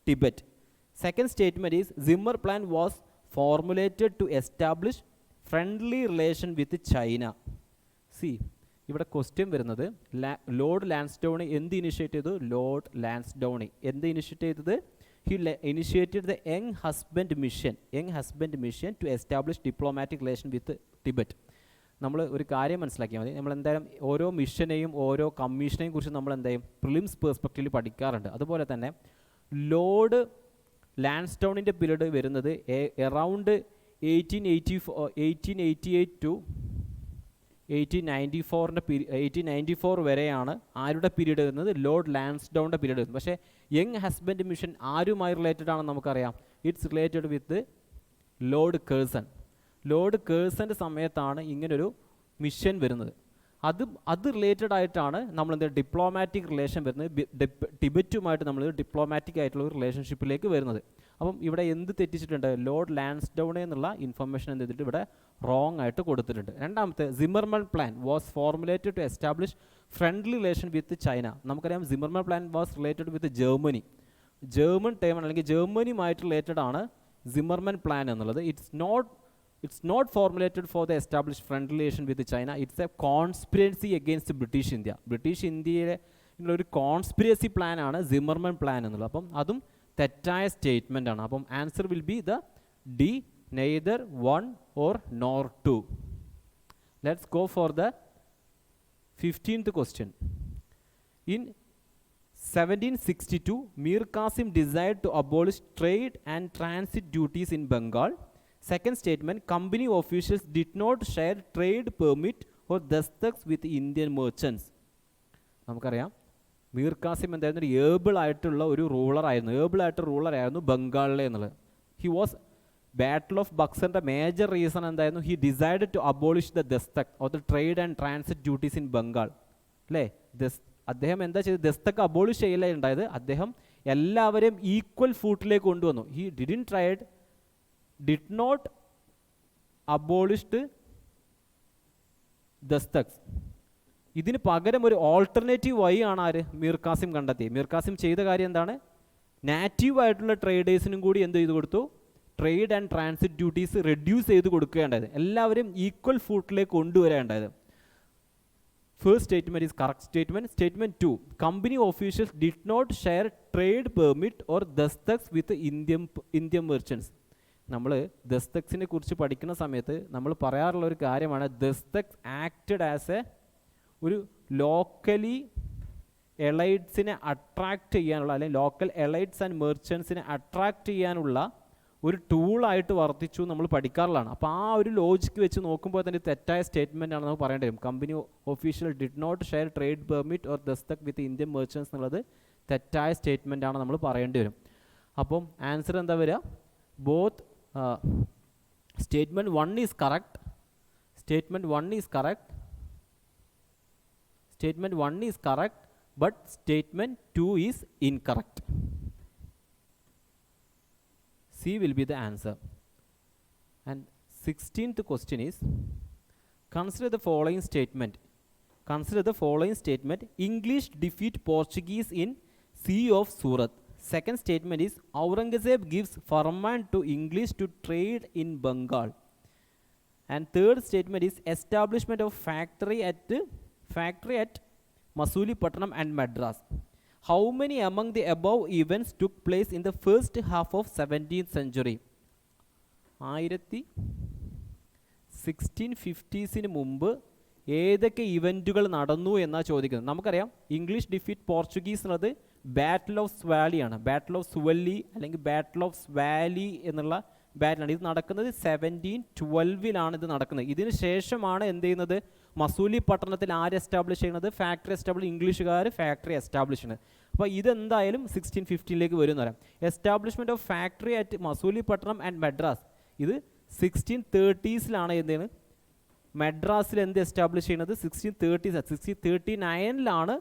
Tibet. Second statement is, Zimmer Plan was formulated to establish friendly relation with China. See, ഇവിടെ question വരുന്നത് Lord ലാൻസ്ഡൗൺ എന്ത് initiate ചെയ്തു? Lord ലാൻസ്ഡൗൺ എന്ത് initiate ചെയ്തത്? He initiated the Young Husband Mission to establish diplomatic relation with Tibet. നമ്മൾ ഒരു കാര്യം മനസ്സിലാക്കിയാൽ മതി. നമ്മൾ എന്തായാലും ഓരോ മിഷനെയും ഓരോ കമ്മീഷനെയും കുറിച്ച് നമ്മൾ എന്തായാലും പ്രിലിംസ് പേഴ്സ്പെക്റ്റീവിൽ പഠിക്കാറുണ്ട്. അതുപോലെ തന്നെ ലോർഡ് ലാൻസ്ഡൗണിൻ്റെ പീരീഡ് വരുന്നത് അറൗണ്ട് 1888 to 1894 വരെയാണ്. ആരുടെ പീരീഡ് വരുന്നത്? ലോർഡ് ലാൻസ്ഡൗണിൻ്റെ പീരീഡ് വരുന്നത്. പക്ഷേ യങ് ഹസ്ബൻഡ് മിഷൻ ആരുമായി റിലേറ്റഡ് ആണെന്ന് നമുക്കറിയാം. ഇറ്റ്സ് റിലേറ്റഡ് വിത്ത് ലോർഡ് കേഴ്സൻ്റെ സമയത്താണ് ഇങ്ങനൊരു മിഷൻ വരുന്നത്. അത് റിലേറ്റഡ് ആയിട്ടാണ് നമ്മളെന്ത് ഡിപ്ലോമാറ്റിക് റിലേഷൻ വരുന്നത്. ടിബറ്റുമായിട്ട് നമ്മൾ ഡിപ്ലോമാറ്റിക് ആയിട്ടുള്ള ഒരു റിലേഷൻഷിപ്പിലേക്ക് വരുന്നത്. അപ്പം ഇവിടെ എന്ത് തെറ്റിച്ചിട്ടുണ്ട്? ലോർഡ് ലാൻസ്ഡൗൺ എന്നുള്ള ഇൻഫർമേഷൻ എന്ത് ചെയ്തിട്ട് ഇവിടെ റോങ് ആയിട്ട് കൊടുത്തിട്ടുണ്ട്. രണ്ടാമത്തെ, Zimmerman plan was formulated to establish friendly relation with China. നമുക്കറിയാം Zimmerman plan was related with Germany. German ടേമാണ് അല്ലെങ്കിൽ ജർമ്മനിയുമായിട്ട് റിലേറ്റഡ് ആണ് സിമർമൻ പ്ലാൻ എന്നുള്ളത്. It's not formulated for the established friendly relation with China. It's a conspiracy against British India. British ഇന്ത്യയിലെ ഒരു conspiracy plan ആണ് സിമർമൻ plan എന്നുള്ളത്. അപ്പം അതും തെറ്റായ സ്റ്റേറ്റ്മെൻ്റ് ആണ്. അപ്പം answer will be the D, neither 1 or nor 2. Let's go for the 15th question. In 1762, Mir Qasim desired to abolish trade and transit duties in Bengal. Second statement, company officials did not share trade permit or dastaks with Indian merchants. നമുക്കറിയാം മീർ കാസിം എന്തായിരുന്നു, ഒരു able ആയിട്ടുള്ള ഒരു റൂളറായിരുന്നു ബംഗാളിലെ എന്നുള്ളത്. He was battle of ബക്സറിൻ്റെ major reason എന്തായിരുന്നു, he decide to abolish the dastak or the trade and transit duties in Bengal. അല്ലേ, അദ്ദേഹം എന്താ ചെയ്തത്, ദസ്തക് അബോളിഷ് ചെയ്യലേ ഉണ്ടായത്, അദ്ദേഹം എല്ലാവരെയും ഈക്വൽ ഫൂട്ടിലേക്ക് കൊണ്ടുവന്നു. He did not abolished dastaks. ഇതിന് പകരം ഒരു ഓൾട്ടർനേറ്റീവ് വഴി ആണ് ആര്, മീർ കാസിം കണ്ടെത്തിയത്. മീർ കാസിം ചെയ്ത കാര്യം എന്താണ്, നാറ്റീവായിട്ടുള്ള ട്രേഡേഴ്സിനും കൂടി എന്ത് ചെയ്ത് കൊടുത്തു, trade and transit duties reduce ചെയ്ത് കൊടുക്കുകയുണ്ടായത്, എല്ലാവരും ഈക്വൽ ഫൂട്ടിലേക്ക് കൊണ്ടുവരേണ്ടത്. First statement is correct statement. Statement 2, company officials did not share trade permit or dastaks with Indian merchants. നമ്മൾ ദസ്തക്സിനെ കുറിച്ച് പഠിക്കുന്ന സമയത്ത് നമ്മൾ പറയാറുള്ള ഒരു കാര്യമാണ്, ദസ്തക്സ് ആക്റ്റഡ് ആസ് എ ഒരു ലോക്കലി എലൈറ്റ്സിനെ അട്രാക്റ്റ് ചെയ്യാനുള്ള, അല്ലെങ്കിൽ ലോക്കൽ എലൈറ്റ്സ് ആൻഡ് മെർച്ചൻസിനെ അട്രാക്റ്റ് ചെയ്യാനുള്ള ഒരു ടൂളായിട്ട് വർത്തിച്ചു നമ്മൾ പഠിക്കാറുള്ളതാണ്. അപ്പോൾ ആ ഒരു ലോജിക്ക് വെച്ച് നോക്കുമ്പോൾ തന്നെ തെറ്റായ സ്റ്റേറ്റ്മെൻ്റ് ആണ് നമുക്ക് പറയേണ്ടി വരും. Company official did not share trade permit or dastak with Indian merchants എന്നുള്ളത് തെറ്റായ സ്റ്റേറ്റ്മെൻ്റ് ആണ് നമ്മൾ പറയേണ്ടി വരും. അപ്പം ആൻസർ എന്താ വരിക, both statement 1 is correct, statement 1 is correct, statement 1 is correct, but statement 2 is incorrect. C will be the answer. And 16th question is, consider the following statement. Consider the following statement. English defeat Portuguese in Sea of Surat. Second statement is, Aurangzeb gives Farman to English to trade in Bengal. And third statement is, establishment of factory at Masulipatanam and Madras. How many among the above events took place in the first half of 17th century? 1650s മുമ്പ് ഏതൊക്കെ ഇവൻറ്റുകൾ നടന്നു എന്നാണ് ചോദിക്കുന്നത്. നമുക്കറിയാം English defeat Portuguese എന്നത് battle of സ്വാലിയാണ്, battle of സുവല്ലി അല്ലെങ്കിൽ battle of Swali എന്നുള്ള ബാറ്റിലാണ്. ഇത് നടക്കുന്നത് 1712 ഇത് നടക്കുന്നത്. ഇതിന് ശേഷമാണ് എന്ത് ചെയ്യുന്നത്, മസൂലി പട്ടണത്തിൽ ആര് എസ്റ്റാബ്ലിഷ് ചെയ്യുന്നത്, ഫാക്ടറി എസ്റ്റാബ്ലിഷ്, ഇംഗ്ലീഷുകാർ ഫാക്ടറി എസ്റ്റാബ്ലിഷ് ചെയ്യുന്നത്. അപ്പോൾ ഇതെന്തായാലും 1615 വരും പറയാം. എസ്റ്റാബ്ലിഷ്മെൻറ്റ് ഓഫ് ഫാക്ടറി അറ്റ് മസൂലി പട്ടണം ആൻഡ് മദ്രാസ്, ഇത് 1630s എന്താണ് മദ്രാസിൽ എന്ത് എസ്റ്റാബ്ലിഷ് ചെയ്യുന്നത്, 1639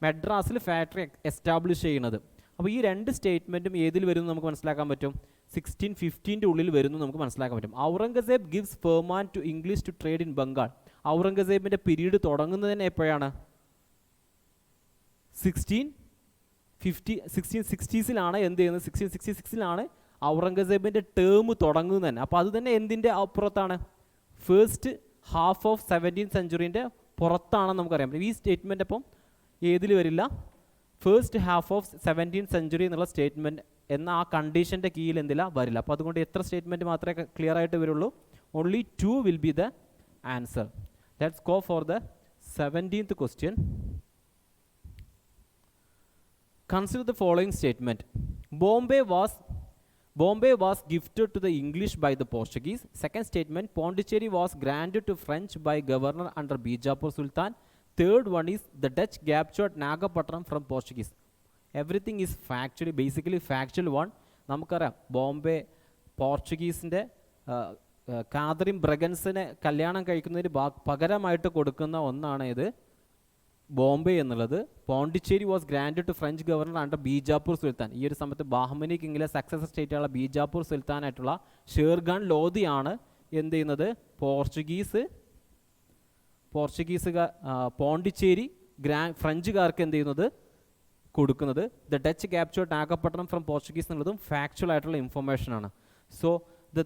മദ്രാസിൽ ഫാക്ടറി എസ്റ്റാബ്ലിഷ് ചെയ്യുന്നത്. അപ്പോൾ ഈ രണ്ട് സ്റ്റേറ്റ്മെൻറ്റും ഏതിൽ വരുന്നു നമുക്ക് മനസ്സിലാക്കാൻ പറ്റും, 1615 ഉള്ളിൽ വരുന്നു നമുക്ക് മനസ്സിലാക്കാൻ പറ്റും. Aurangzeb gives farman to English to trade in Bengal. ഔറംഗസേബിൻ്റെ പീരീഡ് തുടങ്ങുന്നത് തന്നെ എപ്പോഴാണ്, 1660s എന്ത് ചെയ്യുന്നത്, 1666 ഔറംഗസേബിൻ്റെ ടേം തുടങ്ങുന്നത് തന്നെ. അപ്പോൾ അത് തന്നെ എന്തിൻ്റെ അപ്പുറത്താണ്, first half of 17th century പുറത്താണെന്ന് നമുക്കറിയാം. ഈ സ്റ്റേറ്റ്മെൻ്റ് അപ്പം ഏതിൽ വരില്ല, first half of 17th century എന്നുള്ള സ്റ്റേറ്റ്മെൻറ്റ് എന്ന ആ കണ്ടീഷൻ്റെ കീഴിൽ എന്തില്ല വരില്ല. അപ്പോൾ അതുകൊണ്ട് എത്ര സ്റ്റേറ്റ്മെൻറ്റ് മാത്രമേ ക്ലിയർ ആയിട്ട് വരുള്ളൂ, only 2 will be the answer. Let's go for the 17th question. Consider the following statement. Bombay was gifted to the English by the Portuguese. Second statement, Pondicherry was granted to French by governor under Bijapur Sultan. Third one is, the Dutch captured Nagapattinam from Portuguese. Everything is factually, basically factual one. നമുക്കറിയാം Bombay പോർച്ചുഗീസിൻ്റെ Catherine ബ്രഗൻസിനെ കല്യാണം കഴിക്കുന്നതിന് പകരമായിട്ട് കൊടുക്കുന്ന ഒന്നാണ് ഇത് ബോംബെ എന്നുള്ളത്. Pondicherry was grand to French governor under Bijapur sultan. ഈ ഒരു സമയത്ത് ബാഹ്മനി കിങ്ങിലെ സക്സസർ സ്റ്റേറ്റുള്ള ബീജാപ്പൂർ സുൽത്താനായിട്ടുള്ള ഷേർഖാൻ ലോധിയാണ് എന്ത് ചെയ്യുന്നത്, പോണ്ടിച്ചേരി ഫ്രഞ്ചുകാർക്ക് എന്ത് ചെയ്യുന്നത് കൊടുക്കുന്നത്. The Dutch captured Nagapattinam from Portuguese എന്നുള്ളതും ഫാക്ച്വൽ ആയിട്ടുള്ള ഇൻഫർമേഷൻ ആണ്. സോ ദ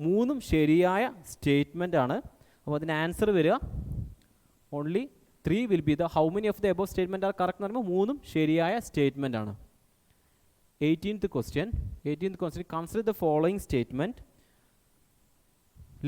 മൂന്നും ശരിയായ സ്റ്റേറ്റ്മെൻ്റ് ആണ്. അപ്പോൾ അതിന് ആൻസർ വരിക only 3 will be the, how many of the above statement are correct എന്ന് പറയുമ്പോൾ മൂന്നും ശരിയായ സ്റ്റേറ്റ്മെൻ്റ് ആണ്. 18th question, consider the following statement.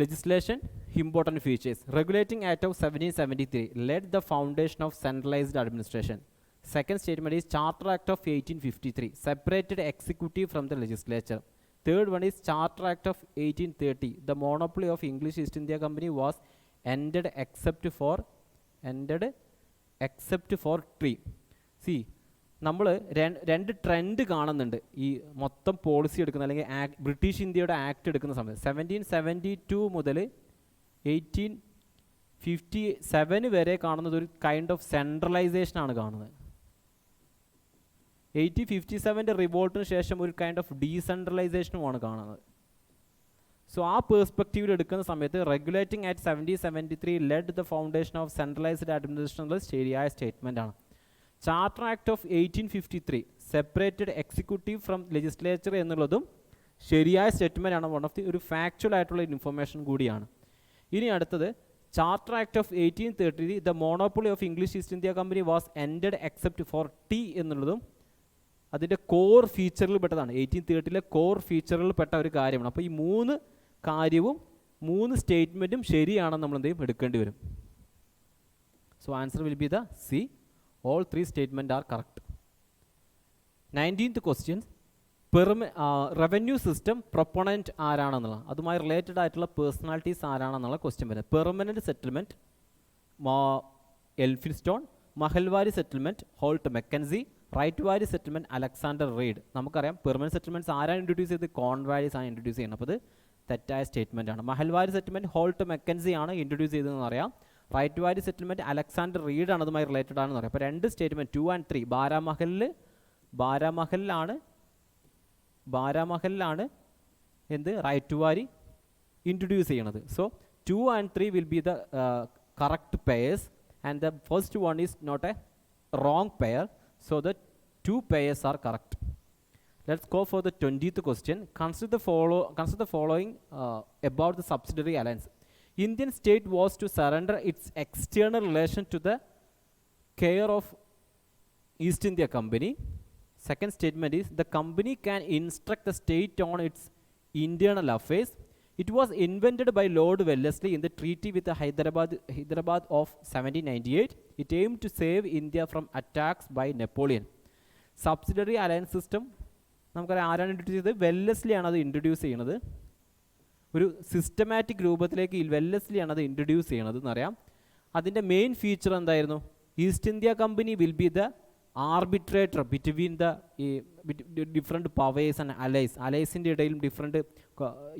Legislation, important features. Regulating Act of 1773 laid the foundation of centralized administration. Second statement is Charter Act of 1853 separated executive from the legislature. Third one is Charter Act of 1830. The monopoly of English East India Company was ended except for except for tree. C നമ്മൾ രണ്ട് trend കാണുന്നുണ്ട് ഈ മൊത്തം policy എടുക്കുന്ന അല്ലെങ്കിൽ British ഇന്ത്യയുടെ act എടുക്കുന്ന സമയത്ത് 1772 മുതൽ 1857 വരെ കാണുന്നത് ഒരു കൈൻഡ് ഓഫ് സെൻട്രലൈസേഷനാണ് കാണുന്നത്. 1857 റിവോൾട്ടിന് ശേഷം ഒരു കൈൻഡ് ഓഫ് ഡീസെൻട്രലൈസേഷനുമാണ് കാണുന്നത്. സോ ആ പേഴ്സ്പെക്റ്റീവിൽ എടുക്കുന്ന സമയത്ത് regulating act 1773 led the foundation of centralised administration എന്നുള്ള ശരിയായ സ്റ്റേറ്റ്മെൻ്റ് ആണ്. Charter act of 1853 separated executive from legislature എന്നുള്ളതും ശരിയായ സ്റ്റേറ്റ്മെൻ്റ് ആണ്. വൺ ഓഫ് ദി ഒരു ഫാക്ച്വൽ ആയിട്ടുള്ള ഇൻഫർമേഷൻ കൂടിയാണ്. ഇനി അടുത്തത് charter act of 1830 the monopoly of English East India company was ended except for tea എന്നുള്ളതും അതിൻ്റെ കോർ ഫീച്ചറിൽ പെട്ടതാണ്. 1830 കോർ ഫീച്ചറിൽ പെട്ട ഒരു കാര്യമാണ്. അപ്പോൾ ഈ 3 കാര്യവും 3 സ്റ്റേറ്റ്മെൻറ്റും ശരിയാണെന്ന് നമ്മൾ എന്തെങ്കിലും എടുക്കേണ്ടി വരും. So answer will be the C. All 3 statement are correct. 19th question, revenue system proponent ആരാണെന്നുള്ള അതുമായി റിലേറ്റഡ് ആയിട്ടുള്ള പേഴ്സണാലിറ്റീസ് ആരാണെന്നുള്ള ക്വസ്റ്റ്യൻ വരുന്നത്. Permanent settlement Elphinstone, Mahalwari settlement Holt Mackenzie, ryotwari settlement Alexander Reid. നമുക്കറിയാം പെർമനൻറ്റ് സെറ്റിൽമെൻറ്റ്സ് ആരാണ് ഇൻട്രൊഡ്യൂസ് ചെയ്തത്? Cornwallis ആണ് introduce ചെയ്യുന്നത്. അപ്പോൾ അത് തെറ്റായ സ്റ്റേറ്റ്മെൻ്റ് ആണ്. മഹൽവാരി സെറ്റിൽമെൻറ്റ് ഹോൾട്ട് മെക്കൻസി ആണ് ഇൻട്രൊഡ്യൂസ് ചെയ്തതെന്ന് അറിയാം. Ryotwari settlement Alexander Reid ആണ് അതുമായി റിലേറ്റഡ് ആണെന്ന് പറയാം. അപ്പോൾ 2 സ്റ്റേറ്റ്മെൻറ്റ് 2 and 3 ബാരാമഹലിലാണ് എന്ത് റൈറ്റ് വാലി ഇൻട്രൊഡ്യൂസ് ചെയ്യണത്. So 2 and 3 will be the correct pairs and the first one is not a wrong pair, so the 2 pairs are correct. Let's go for the 20th question. Consider the following about the subsidiary alliance. Indian state was to surrender its external relation to the care of East India Company. Second statement is the company can instruct the state on its internal affairs. It was invented by Lord Wellesley in the treaty with the Hyderabad of 1798. It aimed to save India from attacks by Napoleon. Subsidiary alliance system നമുക്കറിയാം ആരാണ് introduce ചെയ്തത്? Wellesley ആണ് അത് introduce ചെയ്യുന്നത്. ഒരു systematic രൂപത്തിലേക്ക് Wellesley ആണ് അത് ഇൻട്രൊഡ്യൂസ് ചെയ്യണത് എന്നറിയാം. അതിൻ്റെ മെയിൻ ഫീച്ചർ എന്തായിരുന്നു? East India Company will be the arbitrator between the different powers and അലൈസിൻ്റെ ഇടയിലും ഡിഫറെൻറ്റ്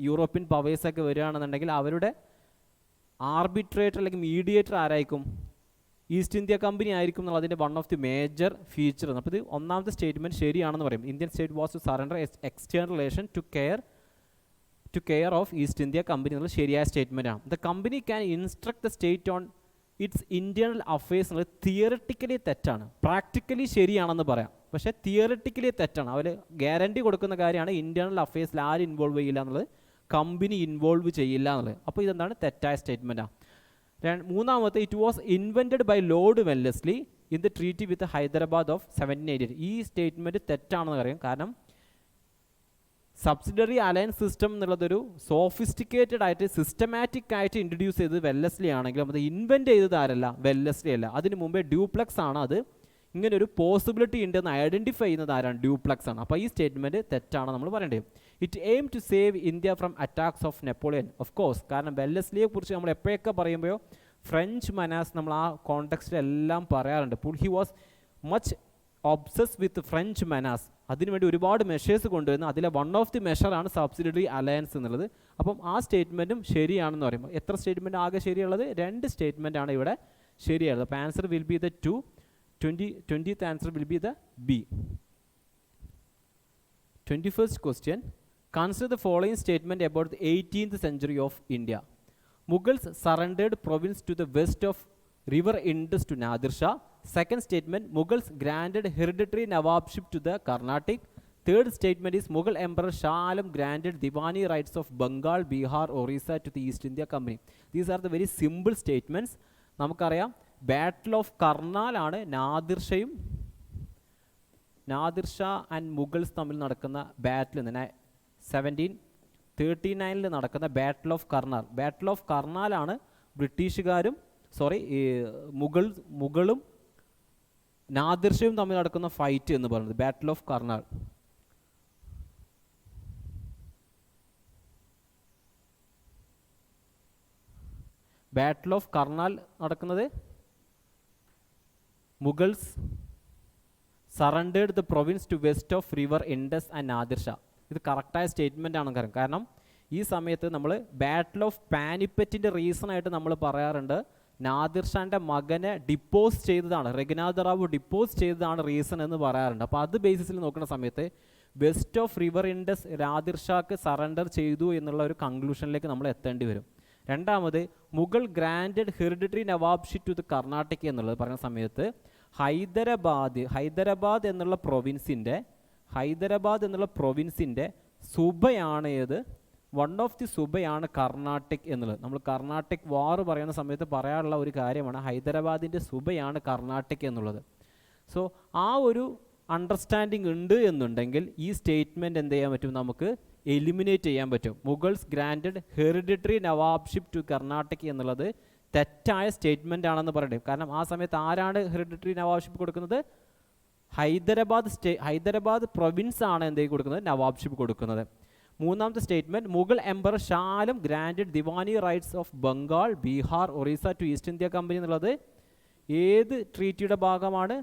യൂറോപ്യൻ പവേഴ്സൊക്കെ വരികയാണെന്നുണ്ടെങ്കിൽ അവരുടെ ആർബിട്രേറ്റർ അല്ലെങ്കിൽ മീഡിയേറ്റർ ആരായിരിക്കും? ഈസ്റ്റ് ഇന്ത്യ കമ്പനി ആയിരിക്കും എന്നുള്ള അതിൻ്റെ one of the major feature. അപ്പോൾ ഇത് ഒന്നാമത്തെ സ്റ്റേറ്റ്മെൻറ്റ് ശരിയാണെന്ന് പറയും. Indian state was to surrender external relation to care of East India company എന്നുള്ള ശരിയായ സ്റ്റേറ്റ്മെൻറ്റ് ആണ്. The company can instruct the state on its internal affairs എന്നുള്ളത് തിയററ്റിക്കലി തെറ്റാണ്. പ്രാക്ടിക്കലി ശരിയാണെന്ന് പറയാം, പക്ഷേ തിയററ്റിക്കലി തെറ്റാണ്. അവർ ഗ്യാരണ്ടി കൊടുക്കുന്ന കാര്യമാണ് ഇൻറ്റേർണൽ അഫയേഴ്സിൽ ആരും ഇൻവോൾവ് ചെയ്യില്ല എന്നുള്ളത്, കമ്പനി ഇൻവോൾവ് ചെയ്യില്ല എന്നുള്ളത്. അപ്പോൾ ഇതെന്താണ്? തെറ്റായ സ്റ്റേറ്റ്മെൻറ്റാണ്. മൂന്നാമത്തെ, it was invented by lord Wellesley in the treaty with Hyderabad of 1798. ഈ സ്റ്റേറ്റ്മെൻറ്റ് തെറ്റാണെന്ന് പറയും. കാരണം സബ്സിഡറി അലയൻസ് സിസ്റ്റം എന്നുള്ളതൊരു സോഫിസ്റ്റിക്കേറ്റഡ് ആയിട്ട് സിസ്റ്റമാറ്റിക് ആയിട്ട് ഇൻട്രൊഡ്യൂസ് ചെയ്തത് വെല്ലസ്ലി ആണെങ്കിലും അത് ഇൻവെൻറ്റ് ചെയ്തത് ആരല്ല? വെല്ലസ്ലി അല്ല. അതിന് മുമ്പേ ഡ്യൂപ്ലക്സ് ആണ് അത് ഇങ്ങനെ ഒരു പോസിബിലിറ്റി ഉണ്ടെന്ന് ഐഡൻറ്റിഫൈ ചെയ്യുന്നത് ആരാണ്? ഡ്യൂപ്ലക്സ് ആണ്. അപ്പോൾ ഈ സ്റ്റേറ്റ്മെൻറ്റ് തെറ്റാണ് നമ്മൾ പറയേണ്ടത്. It aim to save India from attacks of Napoleon. Of course, കാരണം വെല്ലസ്ലിയെ കുറിച്ച് നമ്മൾ എപ്പോഴൊക്കെ പറയുമ്പോഴോ ഫ്രഞ്ച് മനാസ് നമ്മൾ ആ കോണ്ടെക്സ്റ്റിലെല്ലാം പറയാറുണ്ട്. He was much obsess with French menace. അതിനുവേണ്ടി ഒരുപാട് മെഷേഴ്സ് കൊണ്ടുവരുന്നു. അതിലെ വൺ ഓഫ് ദി മെഷറാണ് സബ്സിഡിയറി അലയൻസ് എന്നുള്ളത്. അപ്പം ആ സ്റ്റേറ്റ്മെൻറ്റും ശരിയാണെന്ന് പറയുമ്പോൾ എത്ര സ്റ്റേറ്റ്മെൻറ്റ് ആകെ ശരിയുള്ളത്? 2 സ്റ്റേറ്റ്മെൻറ്റ് ആണ് ഇവിടെ ശരിയുള്ളത്. അപ്പോൾ answer will be the 20th answer will be the B. 21st question. Consider the following statement about the 18th century of India. Mughals surrendered province to the west of river Indus to Nadir Shah. Second statement, Mughals granted hereditary Nawabship to the Carnatic. Third statement is Mughal Emperor Shah Alam granted Diwani rights of Bengal, Bihar, Orissa to the East India Company. These are the very simple statements. നമുക്കറിയാം battle of കർണാലാണ് Nadir Shah and Mughals തമ്മിൽ നടക്കുന്ന ബാറ്റിൽ 1739 നടക്കുന്ന ബാറ്റിൽ of കർണാലാണ് ബ്രിട്ടീഷുകാരും മുഗളും Nadir ഷയും തമ്മിൽ നടക്കുന്ന fight എന്ന് പറയുന്നത് battle of Karnal. Battle of Karnal നടക്കുന്നത് Mughals surrendered the province to west of river Indus and Nadir Shah. ഇത് കറക്റ്റായ സ്റ്റേറ്റ്മെൻ്റ് ആണ്. കാരണം ഈ സമയത്ത് നമ്മൾ ബാറ്റിൽ ഓഫ് പാനിപ്പറ്റിൻ്റെ റീസൺ ആയിട്ട് നമ്മൾ പറയാറുണ്ട് നാദിർ ഷാൻ്റെ മകനെ ഡിപ്പോസ് ചെയ്തതാണ്, രഘുനാഥ റാവു ഡിപ്പോസ് ചെയ്തതാണ് റീസൺ എന്ന് പറയാറുണ്ട്. അപ്പോൾ അത് ബേസിസിൽ നോക്കുന്ന സമയത്ത് west of river Indus Nadir ഷാക്ക് സറണ്ടർ ചെയ്തു എന്നുള്ള ഒരു കൺക്ലൂഷനിലേക്ക് നമ്മൾ എത്തേണ്ടി വരും. രണ്ടാമത് Mughal granted hereditary nawabship to the Karnataka എന്നുള്ളത് പറയുന്ന സമയത്ത് ഹൈദരാബാദ് എന്നുള്ള പ്രൊവിൻസിൻ്റെ സുബയാണ് ഏത്, വൺ ഓഫ് ദി സുബയാണ് കർണാട്ടിക് എന്നുള്ളത്. നമ്മൾ കർണാട്ടിക് വാർ പറയുന്ന സമയത്ത് പറയാനുള്ള ഒരു കാര്യമാണ് ഹൈദരാബാദിൻ്റെ സുബയാണ് കർണാട്ടിക് എന്നുള്ളത്. സോ ആ ഒരു അണ്ടർസ്റ്റാൻഡിങ് ഉണ്ട് എന്നുണ്ടെങ്കിൽ ഈ സ്റ്റേറ്റ്മെൻറ്റ് എന്ത് ചെയ്യാൻ പറ്റും, നമുക്ക് എലിമിനേറ്റ് ചെയ്യാൻ പറ്റും. Mughals granted hereditary nawabship to Karnataka എന്നുള്ളത് തെറ്റായ സ്റ്റേറ്റ്മെൻ്റ് ആണെന്ന് പറയട്ടെ. കാരണം ആ സമയത്ത് ആരാണ് ഹെറിഡിറ്ററി നവാബ്ഷിപ്പ് കൊടുക്കുന്നത്, ഹൈദരാബാദ് പ്രൊവിൻസ് ആണ് എന്ത് കൊടുക്കുന്നത്, നവാബ്ഷിപ്പ് കൊടുക്കുന്നത്. മൂന്നാമത്തെ statement Mughal emperor Shah Alam granted diwani rights of Bengal, Bihar, Orissa to East India Company എന്നുള്ളത് ഏത് ട്രീറ്റിയുടെ ഭാഗമാണ്,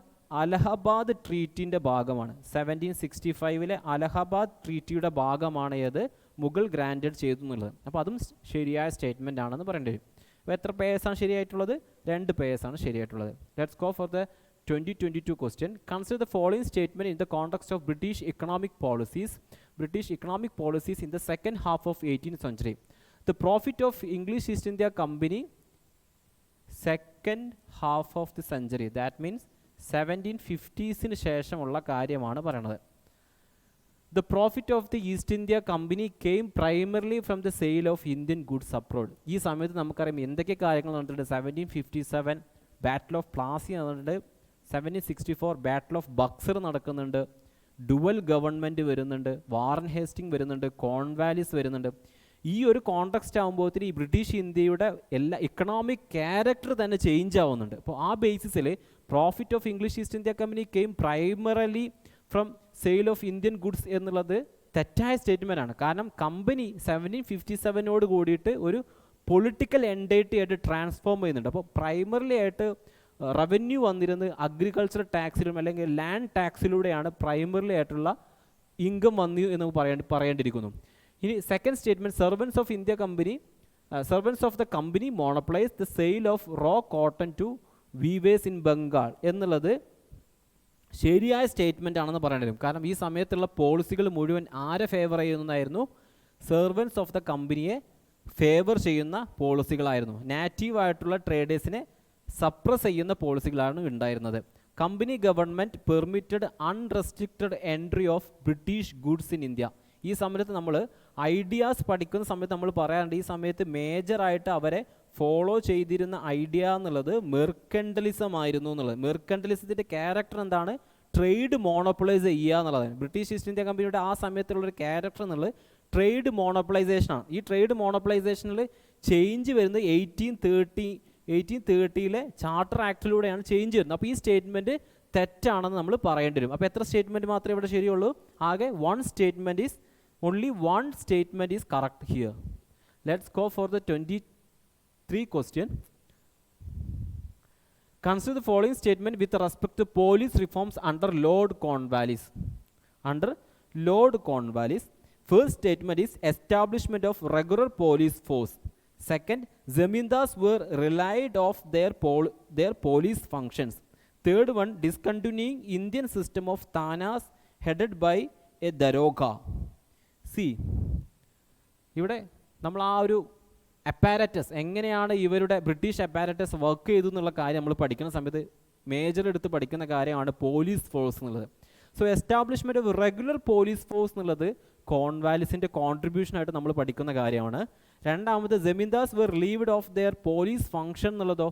അലഹബാദ് ട്രീറ്റിൻ്റെ ഭാഗമാണ്. 1765 അലഹബാദ് ട്രീറ്റിയുടെ ഭാഗമാണ് ഏത്, മുഗൾ ഗ്രാൻഡഡ് ചെയ്തു എന്നുള്ളത്. അപ്പോൾ അതും ശരിയായ സ്റ്റേറ്റ്മെൻ്റ് ആണെന്ന് പറയേണ്ടി വരും. അപ്പോൾ എത്ര പേഴ്സാണ് ശരിയായിട്ടുള്ളത്, 2 പേഴ്സാണ് ശരിയായിട്ടുള്ളത്. Let's go for the 2022 question. Consider the following statement in the context of British economic policies in the second half of 18th century. The profit of English East India Company second half of the century, that means 1750s ശേഷമുള്ള കാര്യമാണ് പറയുന്നത്. The profit of the East India Company came primarily from the sale of Indian goods abroad. ഈ സമയത്ത് നമുക്കറിയാം എന്തൊക്കെ കാര്യങ്ങൾ നടന്നിട്ടുണ്ട്. 1757 battle of Plassey നടന്നിട്ടുണ്ട്, 1764 ബാറ്റിൽ ഓഫ് ബക്സർ നടക്കുന്നുണ്ട്, ഡുവൽ ഗവൺമെൻറ് വരുന്നുണ്ട്, വാറൻ ഹേസ്റ്റിംഗ് വരുന്നുണ്ട്, കോൺവാലിസ് വരുന്നുണ്ട്. ഈ ഒരു കോണ്ടെക്സ്റ്റ് ആകുമ്പോഴത്തേന് ഈ ബ്രിട്ടീഷ് ഇന്ത്യയുടെ എല്ലാ ഇക്കണോമിക് ക്യാരക്ടർ തന്നെ ചേഞ്ച് ആവുന്നുണ്ട്. അപ്പോൾ ആ ബേസിസിൽ profit of English East India Company came primarily from sale of Indian goods എന്നുള്ളത് തെറ്റായ സ്റ്റേറ്റ്മെൻ്റ് ആണ്. കാരണം കമ്പനി 1757 കൂടിയിട്ട് ഒരു പൊളിറ്റിക്കൽ എൻഡൈറ്റി ആയിട്ട് ട്രാൻസ്ഫോം ചെയ്യുന്നുണ്ട്. അപ്പോൾ പ്രൈമറിലി ആയിട്ട് റവന്യൂ വന്നിരുന്നത് അഗ്രികൾച്ചർ ടാക്സിലും അല്ലെങ്കിൽ ലാൻഡ് ടാക്സിലൂടെയാണ് പ്രൈമറിലി ആയിട്ടുള്ള ഇൻകം വന്നു എന്ന് പറയേണ്ടിയിരിക്കുന്നു. ഇനി second statement, servants of the company monopolise the sale of raw cotton to weavers in Bengal എന്നുള്ളത് ശരിയായ സ്റ്റേറ്റ്മെൻ്റ് ആണെന്ന് പറയേണ്ടി വരും. കാരണം ഈ സമയത്തുള്ള പോളിസികൾ മുഴുവൻ ആരെ ഫേവർ ചെയ്യുന്നതായിരുന്നു, സെർവൻസ് ഓഫ് ദ കമ്പനിയെ ഫേവർ ചെയ്യുന്ന പോളിസികളായിരുന്നു. നാറ്റീവായിട്ടുള്ള ട്രേഡേഴ്സിനെ സപ്രസ് ചെയ്യുന്ന പോളിസികളാണ് ഉണ്ടായിരുന്നത്. Company government permitted unrestricted entry of British goods in India. ഈ സമയത്ത് നമ്മൾ ഐഡിയാസ് പഠിക്കുന്ന സമയത്ത് നമ്മൾ പറയാറുണ്ട് ഈ സമയത്ത് മേജറായിട്ട് അവരെ ഫോളോ ചെയ്തിരുന്ന ഐഡിയ എന്നുള്ളത് മെർക്കൻഡലിസം ആയിരുന്നു എന്നുള്ളത്. മെർക്കൻഡലിസത്തിൻ്റെ ക്യാരക്ടർ എന്താണ്, ട്രേഡ് മോണോപ്പൊളൈസ് ചെയ്യുക എന്നുള്ളതാണ്. ബ്രിട്ടീഷ് ഈസ്റ്റ് ഇന്ത്യ കമ്പനിയുടെ ആ സമയത്തുള്ളൊരു ക്യാരക്ടർ എന്നുള്ളത് ട്രേഡ് മോണോപ്പൊളൈസേഷനാണ്. ഈ ട്രേഡ് മോണോപ്പൊളൈസേഷനിൽ ചേഞ്ച് വരുന്നത് 1830 ചാർട്ടർ ആക്ടിലൂടെയാണ് ചേഞ്ച് വരുന്നത്. അപ്പോൾ ഈ സ്റ്റേറ്റ്മെൻറ്റ് തെറ്റാണെന്ന് നമ്മൾ പറയേണ്ടി വരും. അപ്പോൾ എത്ര സ്റ്റേറ്റ്മെൻറ്റ് മാത്രമേ ഇവിടെ ശരിയുള്ളൂ, ആകെ only one statement is correct here. Let's go for the 23 question. Consider the following statement with respect to police reforms under Lord Cornwallis. First statement is establishment of regular police force. Second, zamindars were relied of their police functions. Third one, discontinuing Indian system of thanas headed by a daroga. See, ഇവിടെ നമ്മൾ ആ ഒരു apparatus എങ്ങനെയാണ് ഇവരുടെ British apparatus work ചെയ്തു എന്നുള്ള കാര്യം നമ്മൾ പഠിക്കുന്ന സമയത്ത് മേജർ എടുത്ത് പഠിക്കുന്ന കാര്യമാണ് പോലീസ് ഫോഴ്സ് എന്നുള്ളത്. So establishment of regular police force എന്നുള്ളത് കോൺവാലിസിൻ്റെ കോൺട്രിബ്യൂഷനായിട്ട് നമ്മൾ പഠിക്കുന്ന കാര്യമാണ്. രണ്ടാമത് zamindars were relieved of their police function എന്നുള്ളതോ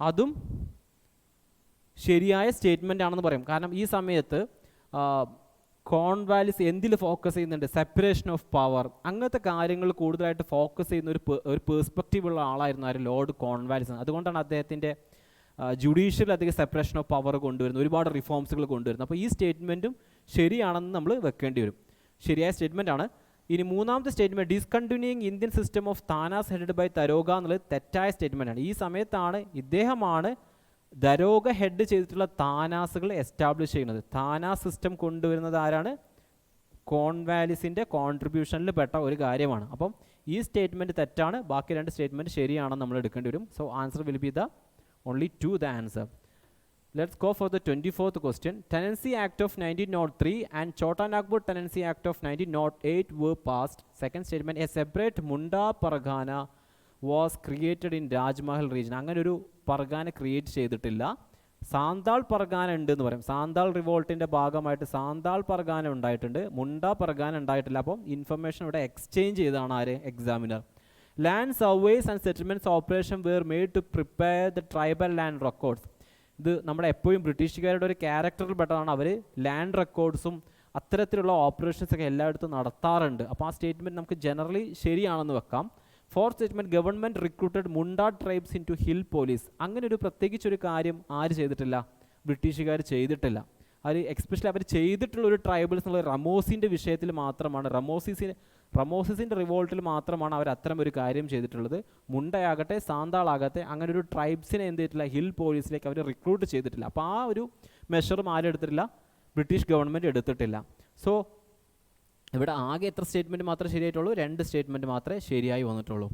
അതും ശരിയായ സ്റ്റേറ്റ്മെൻ്റ് ആണെന്ന് പറയും. കാരണം ഈ സമയത്ത് കോൺവാലിസ് എന്തിൽ ഫോക്കസ് ചെയ്യുന്നുണ്ട്, സെപ്പറേഷൻ ഓഫ് പവർ, അങ്ങനത്തെ കാര്യങ്ങൾ കൂടുതലായിട്ട് ഫോക്കസ് ചെയ്യുന്ന ഒരു പേഴ്സ്പെക്റ്റീവ് ഉള്ള ആളായിരുന്നു ആര്, ലോർഡ് കോൺവാലിസ്. അതുകൊണ്ടാണ് അദ്ദേഹത്തിൻ്റെ ജുഡീഷ്യൽ അധികം സെപ്പറേഷൻ ഓഫ് പവർ കൊണ്ടുവരുന്നത്, ഒരുപാട് റിഫോംസുകൾ കൊണ്ടുവരുന്നത്. അപ്പോൾ ഈ സ്റ്റേറ്റ്മെൻറ്റും ശരിയാണെന്ന് നമ്മൾ വെക്കേണ്ടി വരും. ശരിയായ സ്റ്റേറ്റ്മെൻ്റ് ആണ്. ഇനി മൂന്നാമത്തെ statement discontinuing Indian system of thanas headed by daroga എന്നുള്ളത് തെറ്റായ സ്റ്റേറ്റ്മെൻ്റ് ആണ്. ഈ സമയത്താണ് ഇദ്ദേഹമാണ് ദരോഗ ഹെഡ് ചെയ്തിട്ടുള്ള താനാസുകൾ എസ്റ്റാബ്ലിഷ് ചെയ്യുന്നത്. താനാസ് സിസ്റ്റം കൊണ്ടുവരുന്നത് ആരാണ്? കോൺവാലിസിൻ്റെ കോൺട്രിബ്യൂഷനിൽ പെട്ട ഒരു കാര്യമാണ്. അപ്പം ഈ സ്റ്റേറ്റ്മെൻറ്റ് തെറ്റാണ്, ബാക്കി രണ്ട് സ്റ്റേറ്റ്മെൻറ്റ് ശരിയാണെന്ന് നമ്മൾ എടുക്കേണ്ടി വരും. So answer will be the only 2 the answer. Let's go for the 24th question. Tenancy Act of 1903 and Chota Nagpur Tenancy Act of 1908 were passed. Second statement, a separate Munda Pargana was created in Rajmahal region. അങ്ങനെ ഒരു Pargana create ചെയ്തിട്ടില്ല. സാന്താൾ പർഗാന ഉണ്ട് എന്ന് പറയും. സാന്താൾ റിവോൾട്ടിൻ്റെ ഭാഗമായിട്ട് സാന്താൾ പർഗാന ഉണ്ടായിട്ടുണ്ട്, മുണ്ട പർഗാന ഉണ്ടായിട്ടില്ല. അപ്പം ഇൻഫർമേഷൻ ഇവിടെ എക്സ്ചേഞ്ച് ചെയ്താണ് ആര്? Examiner. Land surveys and settlements operation were made to prepare the tribal land records. ഇത് നമ്മുടെ എപ്പോഴും ബ്രിട്ടീഷുകാരുടെ ഒരു ക്യാരക്ടറിൽ പെട്ടതാണ്. അവർ ലാൻഡ് റെക്കോർഡ്സും അത്തരത്തിലുള്ള ഓപ്പറേഷൻസ് ഒക്കെ എല്ലായിടത്തും നടത്താറുണ്ട്. അപ്പോൾ ആ സ്റ്റേറ്റ്മെൻറ്റ് നമുക്ക് ജനറലി ശരിയാണെന്ന് വെക്കാം. Fourth statement government recruited Munda tribes into hill police. അങ്ങനെ ഒരു പ്രത്യേകിച്ചൊരു കാര്യം ആര് ചെയ്തിട്ടില്ല? ബ്രിട്ടീഷുകാർ ചെയ്തിട്ടില്ല. അവർ എക്സ്പെഷ്യലി അവർ ചെയ്തിട്ടുള്ള ഒരു ട്രൈബൽസ് എന്നുള്ള റമോസിൻ്റെ വിഷയത്തിൽ മാത്രമാണ്, റമോസിൻ്റെ റിവോൾട്ടിൽ മാത്രമാണ് അവർ അത്തരം ഒരു കാര്യം ചെയ്തിട്ടുള്ളത്. മുണ്ടയാകട്ടെ സാന്താളാകട്ടെ അങ്ങനെ ഒരു ട്രൈബ്സിനെ എന്ത് ചെയ്തിട്ടില്ല? ഹിൽ പോലീസിലേക്ക് അവർ റിക്രൂട്ട് ചെയ്തിട്ടില്ല. അപ്പോൾ ആ ഒരു മെഷറും ആരും എടുത്തിട്ടില്ല? ബ്രിട്ടീഷ് ഗവൺമെൻറ് എടുത്തിട്ടില്ല. സോ ഇവിടെ ആകെ എത്ര സ്റ്റേറ്റ്മെൻറ്റ് മാത്രമേ ശരിയായിട്ടുള്ളൂ? 2 സ്റ്റേറ്റ്മെൻറ്റ് മാത്രമേ ശരിയായി വന്നിട്ടുള്ളൂ.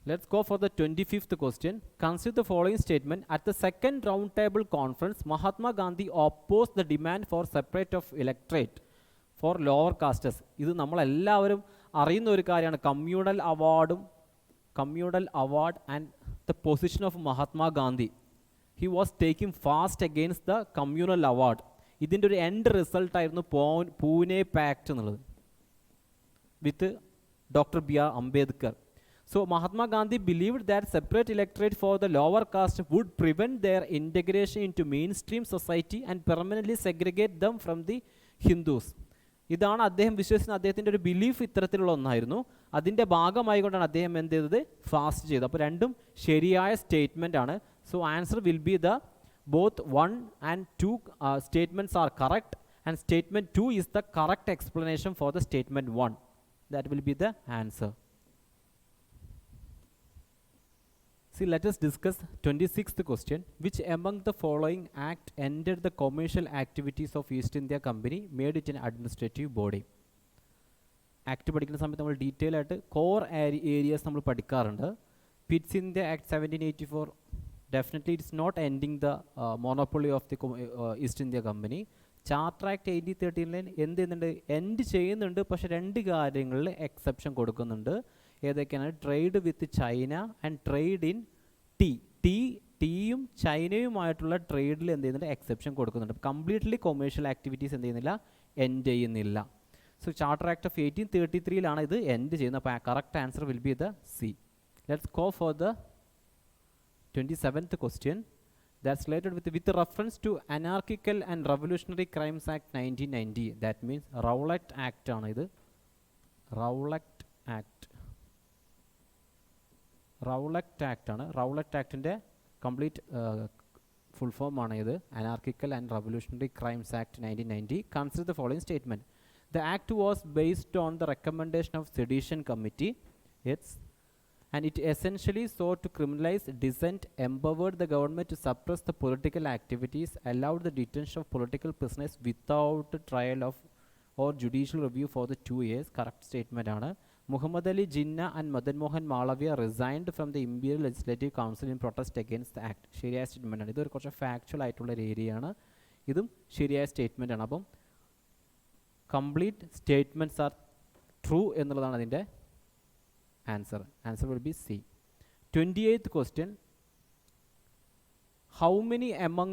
Let's go for the 25th question. Consider the following statement. At the second round table conference, Mahatma Gandhi opposed the demand for separate of electorate for lower castes. ഇത് നമ്മളെല്ലാവരും അറിയുന്ന ഒരു കാര്യമാണ്. Communal award and the position of Mahatma Gandhi. He was taking fast against the communal award. ഇതിൻ്റെ ഒരു end റിസൾട്ടായിരുന്നു Pune pact എന്നുള്ളത് with doctor B.R. Ambedkar. So Mahatma Gandhi believed that separate electorate for the lower caste would prevent their integration into mainstream society and permanently segregate them from the Hindus. ഇതാണ് അദ്ദേഹം വിശ്വസിക്കുന്ന അദ്ദേഹത്തിൻ്റെ ഒരു belief ഇത്തരത്തിലുള്ള ഒന്നായിരുന്നു. അതിൻ്റെ ഭാഗമായി കൊണ്ടാണ് അദ്ദേഹം എന്ത് ചെയ്തത്? ഫാസ്റ്റ് ചെയ്തത്. അപ്പോൾ രണ്ടും ശരിയായ സ്റ്റേറ്റ്മെൻ്റ് ആണ്. So answer will be the both 1 and 2 statements are correct and statement 2 is the correct explanation for the statement 1. That will be the answer. See, let us discuss 26th question. Which among the following act ended the commercial activities of East India Company, made it an administrative body? Act പഠിക്കുന്ന സമയത്ത് നമ്മൾ detail ആയിട്ട് core Arias നമ്മൾ പഠിക്കാറുണ്ട്. Pitt's India act 1784 definitely it's not ending the monopoly of the East India Company. Charter act 1813 എന്ത് ചെയ്യുന്നുണ്ട്? End ചെയ്യുന്നുണ്ട്, പക്ഷേ 2 കാര്യങ്ങളിൽ എക്സെപ്ഷൻ കൊടുക്കുന്നുണ്ട്. ഏതൊക്കെയാണ്? Trade with China and trade in ടീയും ചൈനയുമായിട്ടുള്ള ട്രേഡിൽ എന്ത് ചെയ്യുന്നുണ്ട്? എക്സെപ്ഷൻ കൊടുക്കുന്നുണ്ട്. കംപ്ലീറ്റ്ലി കൊമേഴ്ഷ്യൽ ആക്ടിവിറ്റീസ് എന്ത് ചെയ്യുന്നില്ല? എൻഡ് ചെയ്യുന്നില്ല. സോ ചാർട്ടർ ആക്ട് ഓഫ് 1833 ഇത് എൻഡ് ചെയ്യുന്നത്. അപ്പോൾ correct answer will be the C. Let's go for the 27th question. That's related with reference to Anarchical and Revolutionary Crimes Act 1990. That means Rowlatt Act ആണ് ഇത്. Rowlatt Act ആണ്. Rowlatt Actൻ്റെ complete full form ആണ് ഇത്. Anarchical and Revolutionary Crimes Act 1990. Consider the following statement. The act was based on the recommendation of Sedition Committee. And it essentially sought to criminalize dissent, empowered the government to suppress the political activities, allowed the detention of political prisoners without trial or judicial review for the 2 years. Correct statement ആണ്. Muhammad Ali Jinnah and Madan Mohan Malviya resigned from the Imperial Legislative Council in protest against the act. ശരിയായ statement ആണ്. ഇതൊരു കുറച്ച് factual ആയിട്ടുള്ള ഒരു area ആണ്. ഇതും ശരിയായ സ്റ്റേറ്റ്മെൻ്റ് ആണ്. അപ്പം കംപ്ലീറ്റ് സ്റ്റേറ്റ്മെൻറ്റ്സ് ആർ ട്രൂ എന്നുള്ളതാണ് അതിൻ്റെ answer. Answer will be C. 28th question. How many among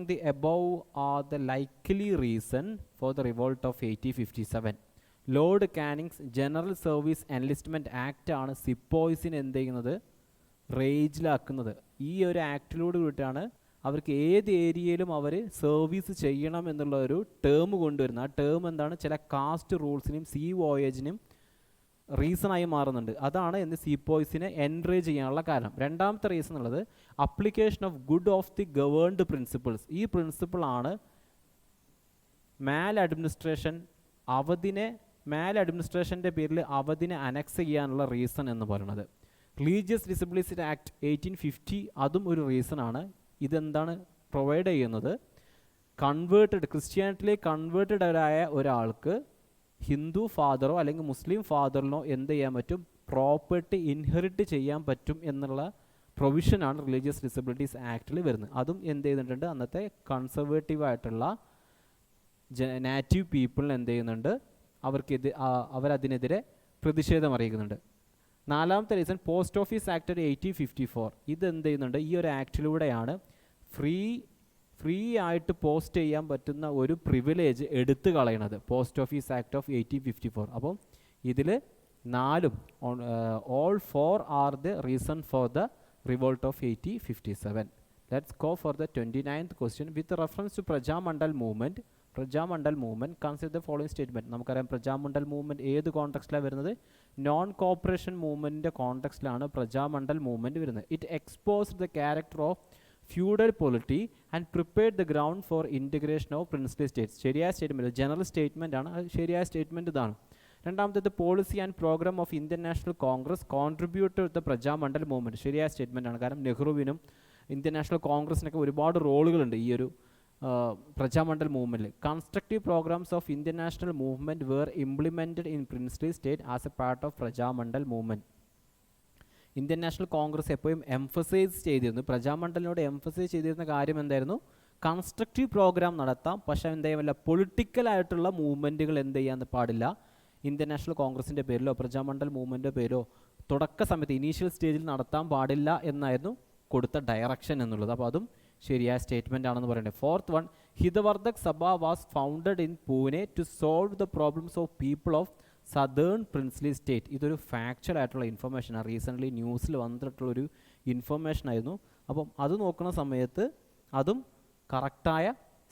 the above are the likely reason for the revolt of 1857? Lord Canning's General Service Enlistment Act ആണ് സിപ്പോയ്സിന് എന്ത് ചെയ്യുന്നത്? റേജിലാക്കുന്നത്. ഈ ഒരു ആക്ടിലൂടെ കൂടിയിട്ടാണ് അവർക്ക് ഏത് ഏരിയയിലും അവർ സർവീസ് ചെയ്യണം എന്നുള്ള ഒരു ടേം കൊണ്ടുവരുന്നത്. ആ ടേം എന്താണ്? ചില കാസ്റ്റ് റൂൾസിനും സീ വോയേജിനും റീസണായി മാറുന്നുണ്ട്. അതാണ് എന്ന് സീപ്പോയ്സിനെ എൻകറേജ് ചെയ്യാനുള്ള കാരണം. രണ്ടാമത്തെ റീസൺ ഉള്ളത് application of good of the governed principles. ഈ പ്രിൻസിപ്പിളാണ് മാൽ അഡ്മിനിസ്ട്രേഷൻ അവധിനെ മാൽ അഡ്മിനിസ്ട്രേഷൻ്റെ പേരിൽ അവധിനെ അനക്സ് ചെയ്യാനുള്ള റീസൺ എന്ന് പറയുന്നത്. റിലീജിയസ് ഡിസബിലിറ്റി ആക്ട് 1850 അതും ഒരു റീസണാണ്. ഇതെന്താണ് പ്രൊവൈഡ് ചെയ്യുന്നത്? ക്രിസ്ത്യാനിറ്റിയിലേക്ക് കൺവേർട്ടഡ് ആയ ഒരാൾക്ക് ഹിന്ദു ഫാദറോ അല്ലെങ്കിൽ മുസ്ലിം ഫാദറിനോ എന്ത് ചെയ്യാൻ പറ്റും? പ്രോപ്പർട്ടി ഇൻഹെറിറ്റ് ചെയ്യാൻ പറ്റും എന്നുള്ള പ്രൊവിഷനാണ് റിലീജിയസ് ഡിസബിലിറ്റീസ് ആക്ടിൽ വരുന്നത്. അതും എന്ത് ചെയ്യുന്നുണ്ട്? അന്നത്തെ കൺസർവേറ്റീവായിട്ടുള്ള നാറ്റീവ് പീപ്പിളിന് എന്ത് ചെയ്യുന്നുണ്ട്? അവരതിനെതിരെ പ്രതിഷേധം അറിയിക്കുന്നുണ്ട്. നാലാമത്തെ റീസൺ പോസ്റ്റ് ഓഫീസ് ആക്ട് 1854. ഇത് എന്ത് ചെയ്യുന്നുണ്ട്? ഈ ഒരു ആക്ടിലൂടെയാണ് ഫ്രീ ആയിട്ട് പോസ്റ്റ് ചെയ്യാൻ പറ്റുന്ന ഒരു പ്രിവിലേജ് എടുത്തു കളയണത്. Post office act of 1854. അപ്പം ഇതിൽ 4 all 4 are the reason for the revolt of 1857. Let's go for the 29th question. With reference to Prajamandal movement, consider the following statement. നമുക്കറിയാം പ്രജാമണ്ഡൽ മൂവ്മെൻറ്റ് ഏത് കോണ്ടെക്സ്റ്റിലാണ് വരുന്നത്? നോൺ കോപ്പറേഷൻ മൂവ്മെൻറ്റിൻ്റെ കോണ്ടെക്സ്റ്റിലാണ് പ്രജാമണ്ഡൽ മൂവ്മെൻറ്റ് വരുന്നത്. It exposed the character of feudal polity and prepared the ground for integration of princely states. ശരിയായ statement, general statement ആണ്. ശരിയായ സ്റ്റേറ്റ്മെൻറ്റ് ഇതാണ്. രണ്ടാമത്തേത് policy and programme of Indian national Congress contribute to the Praja Mandal movement. ശരിയായ statement ആണ്. കാരണം നെഹ്റുവിനും Indian national കോൺഗ്രസിനൊക്കെ ഒരുപാട് റോളുകളുണ്ട് ഈ ഒരു പ്രജാമണ്ഡൽ മൂവ്മെൻറ്റിൽ. Constructive programmes of Indian national movement were implemented in princely state as a part of Praja Mandal movement. Indian national Congress എപ്പോഴും emphasise ചെയ്തിരുന്നു, പ്രജാമണ്ഡലിനോട് എംഫസൈസ് ചെയ്തിരുന്ന കാര്യം എന്തായിരുന്നു? കൺസ്ട്രക്റ്റീവ് പ്രോഗ്രാം നടത്താം, പക്ഷേ എന്ത് ചെയ്യാൻ പൊളിറ്റിക്കലായിട്ടുള്ള മൂവ്മെൻറ്റുകൾ എന്ത് ചെയ്യാൻ പാടില്ല. ഇന്ത്യൻ നാഷണൽ കോൺഗ്രസിൻ്റെ പേരിലോ പ്രജാമണ്ഡൽ മൂവ്മെൻറ്റിൻ്റെ പേരോ തുടക്ക സമയത്ത് ഇനീഷ്യൽ സ്റ്റേജിൽ നടത്താൻ പാടില്ല എന്നായിരുന്നു കൊടുത്ത ഡയറക്ഷൻ എന്നുള്ളത്. അപ്പോൾ അതും ശരിയായ സ്റ്റേറ്റ്മെൻ്റ് ആണെന്ന് പറയുന്നത്. Fourth one, Hitavardhak Sabha was founded in Pune to solve the problems of people of southern princely state. ഇതൊരു ഫാക്ച്വൽ ആയിട്ടുള്ള ഇൻഫർമേഷനാണ്. റീസെൻ്റ്ലി ന്യൂസിൽ വന്നിട്ടുള്ളൊരു ഇൻഫർമേഷൻ ആയിരുന്നു. അപ്പം അത് നോക്കുന്ന സമയത്ത് അതും കറക്റ്റായ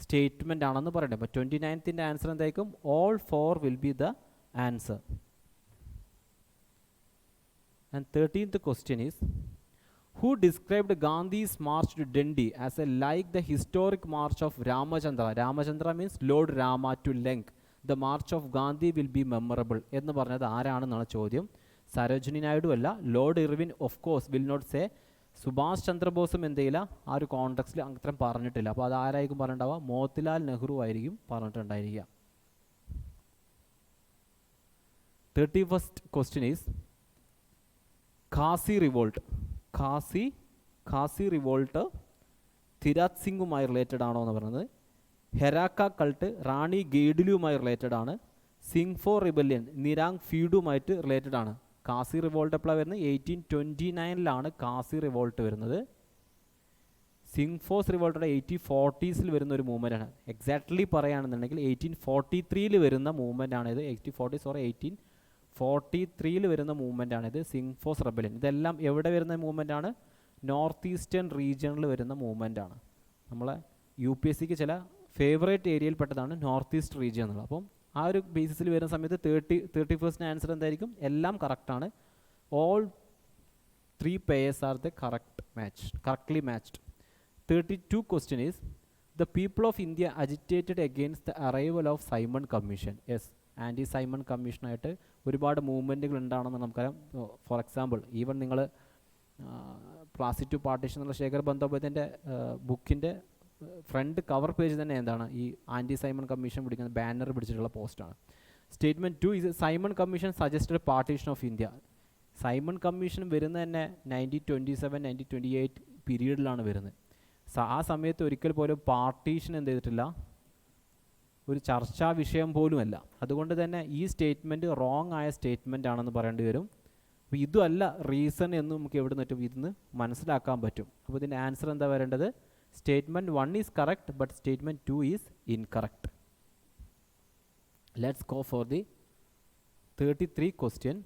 സ്റ്റേറ്റ്മെൻ്റ് ആണെന്ന് പറയുന്നത്. അപ്പോൾ 29th ആൻസർ എന്തായിരിക്കും? All 4 will be the answer. And 13th question is, who described Gandhi's march to Dandi as a like the historic march of Ramachandra? Ramachandra means Lord Rama to Lenk. The march of Gandhi will be memorable എന്ന് പറഞ്ഞത് ആരാണെന്നാണ് ചോദ്യം. സരോജിനി നായിഡു അല്ല. Lord Irwin of course will not say. Subhash ചന്ദ്രബോസും എന്ത് ചെയ്യില്ല, ആ ഒരു കോണ്ടെക്സ്റ്റിൽ അത്രയും പറഞ്ഞിട്ടില്ല. അപ്പോൾ അത് ആരായിരിക്കും പറഞ്ഞിട്ടുണ്ടാവുക? മോത്തിലാൽ നെഹ്റു ആയിരിക്കും പറഞ്ഞിട്ടുണ്ടായിരിക്കുക. 31st question is, Khasi revolt. Khasi revolt Tirath സിംഗുമായി റിലേറ്റഡ് ആണോ എന്ന് പറയുന്നത്. ഹെരാക്ക കൾട്ട് റാണി ഗെയ്ഡിലുമായി റിലേറ്റഡ് ആണ്. സിംഗ്ഫോ റിബല്യൻ നിരാങ് ഫീഡുമായിട്ട് റിലേറ്റഡ് ആണ്. ഖാസി റിവോൾട്ട് എപ്പോഴാണ് വരുന്നത്? 1829 ഖാസി റിവോൾട്ട് വരുന്നത്. സിംഗ്ഫോസ് റിവോൾട്ടോടെ 1840s വരുന്ന ഒരു മൂവ്മെൻ്റ് ആണ്. എക്സാക്ട്ലി പറയുകയാണെന്നുണ്ടെങ്കിൽ 1843 വരുന്ന മൂവ്മെൻ്റ് ആണിത്. 1843 വരുന്ന മൂവ്മെൻ്റ് ആണിത്, സിംഗ്ഫോസ് റെബലിയൻ. ഇതെല്ലാം എവിടെ വരുന്ന മൂവ്മെൻ്റ് ആണ്? നോർത്ത് ഈസ്റ്റേൺ റീജിയണിൽ വരുന്ന മൂവ്മെൻ്റ് ആണ്. നമ്മളെ UPSCക്ക് ചില ഫേവറേറ്റ് ഏരിയയിൽ പെട്ടതാണ് നോർത്ത് ഈസ്റ്റ് റീജിയൻ എന്നുള്ളത്. അപ്പം ആ ഒരു ബേസിസിൽ വരുന്ന സമയത്ത് 31st ആൻസർ എന്തായിരിക്കും? എല്ലാം കറക്റ്റാണ്. All 3 pairs R the correctly matched. 32 question is, the people of India agitated against the arrival of Simon Commission. Yes, anti Simon കമ്മീഷനായിട്ട് ഒരുപാട് മൂവ്മെൻറ്റുകൾ ഉണ്ടാണെന്ന് നമുക്കറിയാം. ഫോർ എക്സാമ്പിൾ, ഈവൻ നിങ്ങൾ പ്ലാസി ടു പാർട്ടീഷൻ എന്നുള്ള ശേഖർ ബന്ദോപാധ്യായൻ്റെ ബുക്കിൻ്റെ ഫ്രണ്ട് കവർ പേജ് തന്നെ എന്താണ്? ഈ ആൻറ്റി സൈമൺ കമ്മീഷൻ പിടിക്കുന്ന ബാനർ പിടിച്ചിട്ടുള്ള പോസ്റ്റാണ്. Statement 2 is, Simon commission suggested partition of India. Simon commission വരുന്നത് തന്നെ 1927, 1928 പീരീഡിലാണ് വരുന്നത്. ആ സമയത്ത് ഒരിക്കൽ പോലും പാർട്ടീഷൻ എന്ത് ചെയ്തിട്ടില്ല, ഒരു ചർച്ചാ വിഷയം പോലുമല്ല. അതുകൊണ്ട് തന്നെ ഈ സ്റ്റേറ്റ്മെൻറ്റ് റോങ് ആയ സ്റ്റേറ്റ്മെൻ്റ് ആണെന്ന് പറയേണ്ടി വരും. അപ്പോൾ ഇതുമല്ല റീസൺ എന്ന് നമുക്ക് എവിടെ നിന്നും ഇതിന്ന് മനസ്സിലാക്കാൻ പറ്റും. അപ്പോൾ ഇതിൻ്റെ ആൻസർ എന്താ വരേണ്ടത്? Statement 1 is correct, but statement 2 is incorrect. Let's go for the 33 question.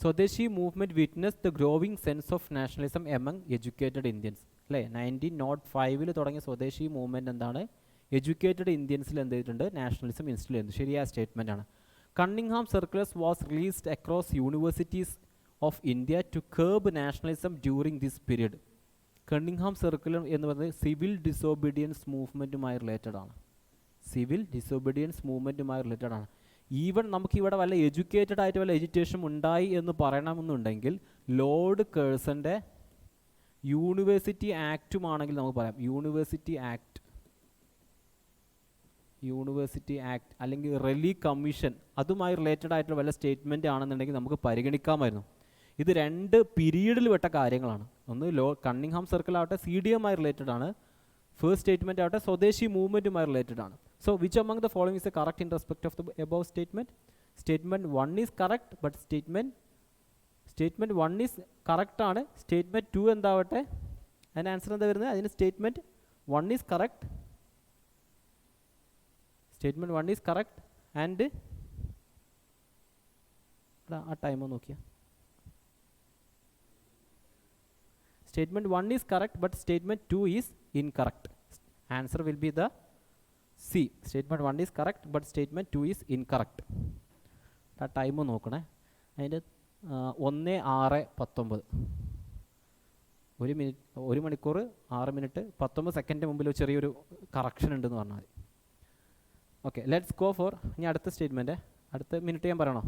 സ്വദേശി movement witness the growing sense of nationalism among educated Indians. അല്ലേ, 1905 തുടങ്ങിയ സ്വദേശി മൂവ്മെൻറ്റ് എന്താണ്? എഡ്യൂക്കേറ്റഡ് ഇന്ത്യൻസിൽ എന്ത് ചെയ്തിട്ടുണ്ട്? നാഷണലിസം ഇൻസ്റ്റിൽ ചെയ്യുന്നു. ശരിയായ സ്റ്റേറ്റ്മെൻ്റ് ആണ്. Cunningham circulars was released across universities of India to curb nationalism during this period. Cunningham circular എന്ന് പറയുന്നത് സിവിൽ ഡിസോബീഡിയൻസ് മൂവ്മെൻറ്റുമായി റിലേറ്റഡ് ആണ്. ഈവൻ നമുക്ക് ഇവിടെ വല്ല എഡ്യൂക്കേറ്റഡ് ആയിട്ട് വല്ല എഡ്യൂക്കേഷൻ ഉണ്ടായി എന്ന് പറയണമെന്നുണ്ടെങ്കിൽ ലോർഡ് കേഴ്സൻ്റെ യൂണിവേഴ്സിറ്റി ആക്റ്റുമാണെങ്കിൽ നമുക്ക് പറയാം. യൂണിവേഴ്സിറ്റി ആക്ട് അല്ലെങ്കിൽ റെലി കമ്മീഷൻ അതുമായി റിലേറ്റഡ് ആയിട്ടുള്ള വല്ല സ്റ്റേറ്റ്മെൻ്റ് ആണെന്നുണ്ടെങ്കിൽ നമുക്ക് പരിഗണിക്കാമായിരുന്നു. ഇത് രണ്ട് പീരീഡിൽ വിട്ട കാര്യങ്ങളാണ്. ഒന്ന് കണ്ണിങ്ഹാം സർക്കിൾ ആവട്ടെ CDM ആയി റിലേറ്റഡ് ആണ്, ഫസ്റ്റ് സ്റ്റേറ്റ്മെൻറ്റ് ആവട്ടെ സ്വദേശി മൂവ്മെൻറ്റുമായി റിലേറ്റഡ് ആണ്. So which among the following is A correct in respect of the above statement? Statement 1 is correct, but statement 1 is correct ആണ്. സ്റ്റേറ്റ്മെൻറ്റ് 2 എന്താവട്ടെ? അതിന് ആൻസർ എന്താ വരുന്നത്? അതിന് statement 1 is correct, statement 1 is correct and ആ time നോക്കിയാൽ statement 1 is correct but statement 2 is incorrect. Answer will be the C. Statement 1 is correct but statement 2 is incorrect. ആ time നോക്കണേ. അതിൻ്റെ 1:06:19 1 മണിക്കൂർ 6 മിനിറ്റ് 19 സെക്കൻഡ് മുമ്പിൽ ചെറിയൊരു കറക്ഷൻ ഉണ്ടെന്ന് പറഞ്ഞാൽ മതി. ഓക്കെ, ലെറ്റ്സ് ഗോ ഫോർ ഇനി അടുത്ത സ്റ്റേറ്റ്മെൻറ്റ്. അടുത്ത മിനിറ്റ് ഞാൻ പറയണോ?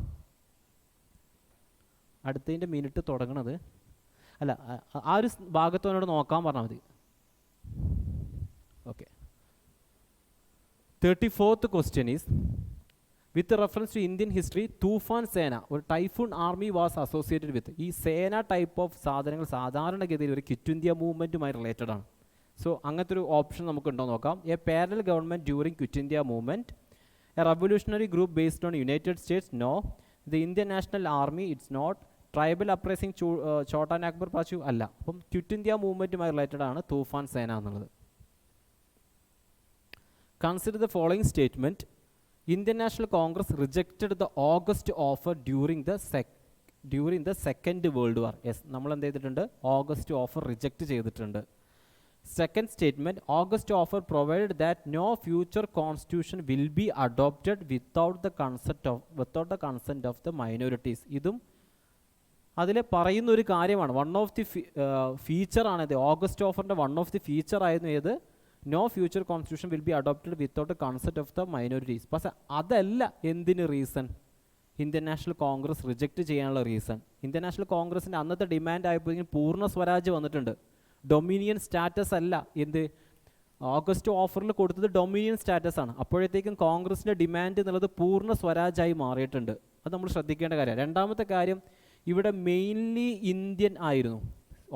അടുത്തതിൻ്റെ മിനിറ്റ് തുടങ്ങണത് അല്ല, ആ ഒരു ഭാഗത്തോനോട് നോക്കാൻ പറഞ്ഞാൽ മതി. Okay, 34th question is, with reference to Indian history, Toofan Sena ഒരു typhoon army was associated with. ഈ സേന ടൈപ്പ് ഓഫ് സാധനങ്ങൾ സാധാരണഗതിയിൽ ഒരു ക്വിറ്റ് ഇന്ത്യ മൂവ്മെൻറ്റുമായി റിലേറ്റഡ് ആണ്. സോ അങ്ങനത്തെ ഒരു ഓപ്ഷൻ നമുക്ക് ഉണ്ടോ നോക്കാം. A parallel government during Quit India movement, a revolutionary group based on United States, no. The Indian National Army, it's not. Tribal uprising Chota Nagpur പാച്ചു, അല്ല. അപ്പം ക്വിറ്റ് ഇന്ത്യ മൂവ്മെൻറ്റുമായി റിലേറ്റഡ് ആണ് തൂഫാൻ സേന എന്നുള്ളത്. Consider the following statement. Indian national Congress rejected the August offer during the Second World War. Yes, നമ്മൾ എന്ത് ചെയ്തിട്ടുണ്ട്? August offer reject ചെയ്തിട്ടുണ്ട്. Second statement, August offer provide that no future constitution will be adopted without the consent of the minorities. ഇതും അതിൽ പറയുന്ന ഒരു കാര്യമാണ്. One of the ഫീച്ചറാണിത്. ഓഗസ്റ്റ് ഓഫറിൻ്റെ വൺ ഓഫ് ദി ഫീച്ചർ ആയിരുന്നു ഏത്? No future constitution will be adopted without consent of the minorities. പക്ഷേ അതല്ല എന്തിന് reason Indian national Congress reject ചെയ്യാനുള്ള റീസൺ. ഇന്ത്യൻ നാഷണൽ കോൺഗ്രസിൻ്റെ അന്നത്തെ ഡിമാൻഡ് ആയപ്പോഴേക്കും പൂർണ്ണ സ്വരാജ് വന്നിട്ടുണ്ട്. ഡൊമിനിയൻ സ്റ്റാറ്റസ് അല്ല. എന്ത് ഓഗസ്റ്റ് ഓഫറിൽ കൊടുത്തത് ഡൊമിനിയൻ സ്റ്റാറ്റസ് ആണ്. അപ്പോഴത്തേക്കും കോൺഗ്രസിൻ്റെ ഡിമാൻഡ് എന്നുള്ളത് പൂർണ്ണ സ്വരാജായി മാറിയിട്ടുണ്ട്. അത് നമ്മൾ ശ്രദ്ധിക്കേണ്ട കാര്യമാണ്. രണ്ടാമത്തെ കാര്യം, ഇവിടെ മെയിൻലി ഇന്ത്യൻ ആയിരുന്നു.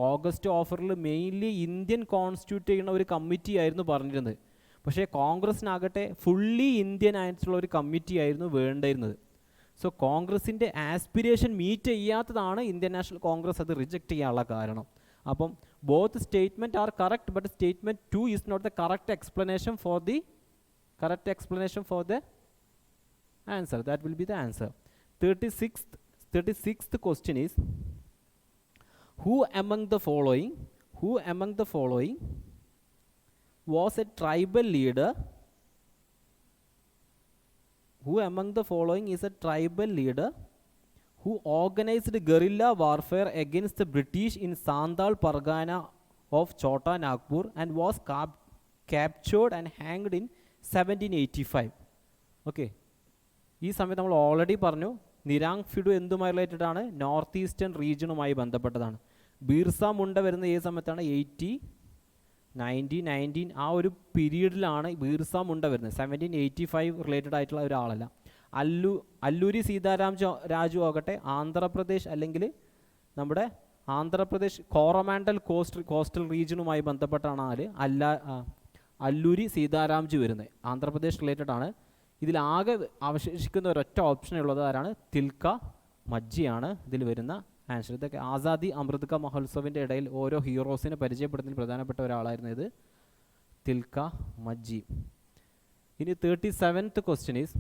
ഓഗസ്റ്റ് ഓഫറിൽ മെയിൻലി ഇന്ത്യൻ കോൺസ്റ്റിറ്റ്യൂട്ട് ചെയ്യുന്ന ഒരു കമ്മിറ്റി ആയിരുന്നു പറഞ്ഞിരുന്നത്. പക്ഷേ കോൺഗ്രസിനാകട്ടെ ഫുള്ളി ഇന്ത്യൻ ആയിട്ടുള്ള ഒരു കമ്മിറ്റി ആയിരുന്നു വേണ്ടിയിരുന്നത്. സോ കോൺഗ്രസിൻ്റെ ആസ്പിരേഷൻ മീറ്റ് ചെയ്യാത്തതാണ് ഇന്ത്യൻ നാഷണൽ കോൺഗ്രസ് അത് റിജക്റ്റ് ചെയ്യാനുള്ള കാരണം. അപ്പം both statement are correct but statement 2 is not the correct explanation for the answer. That will be the answer. 36th question is, who among the following was a tribal leader? Who among the following is a tribal leader who organized guerrilla warfare against the British in Santhal Pargana of Chota Nagpur and was captured and hanged in 1785? Okay, ഈ സമയത്ത് നമ്മൾ already പറഞ്ഞു നിരാങ് ഫിഡു എന്തുമായി related ആണ്? North eastern റീജിയനുമായി ബന്ധപ്പെട്ടതാണ്. ബീർസ മുണ്ട വരുന്ന ഏത് സമയത്താണ്? 1919 ആ ഒരു പീരീഡിലാണ് ബീർസ മുണ്ട വരുന്നത്. 1785 റിലേറ്റഡ് ആയിട്ടുള്ള ഒരാളല്ല. അല്ലൂരി രാജു ആകട്ടെ ആന്ധ്രാപ്രദേശ് അല്ലെങ്കിൽ നമ്മുടെ ആന്ധ്രാപ്രദേശ് കോറമാൻഡൽ കോസ്റ്റൽ റീജിയനുമായി ബന്ധപ്പെട്ടാണ് അല്ലൂരി സീതാരാംജി വരുന്നത്. ആന്ധ്രാപ്രദേശ് റിലേറ്റഡ് ആണ്. ഇതിലാകെ അവശേഷിക്കുന്ന ഒരൊറ്റ ഓപ്ഷൻ ഉള്ളത് ആരാണ്? തിൽക്ക മജ്ജിയാണ് ഇതിൽ വരുന്ന ആൻസർ. ഇതൊക്കെ ആസാദി അമൃത് കാ മഹോത്സവിൻ്റെ ഇടയിൽ ഓരോ ഹീറോസിനെ പരിചയപ്പെടുന്നതിൽ പ്രധാനപ്പെട്ട ഒരാളായിരുന്നു ഇത് തിൽക്ക മജ്ജി. ഇനി 37th question is,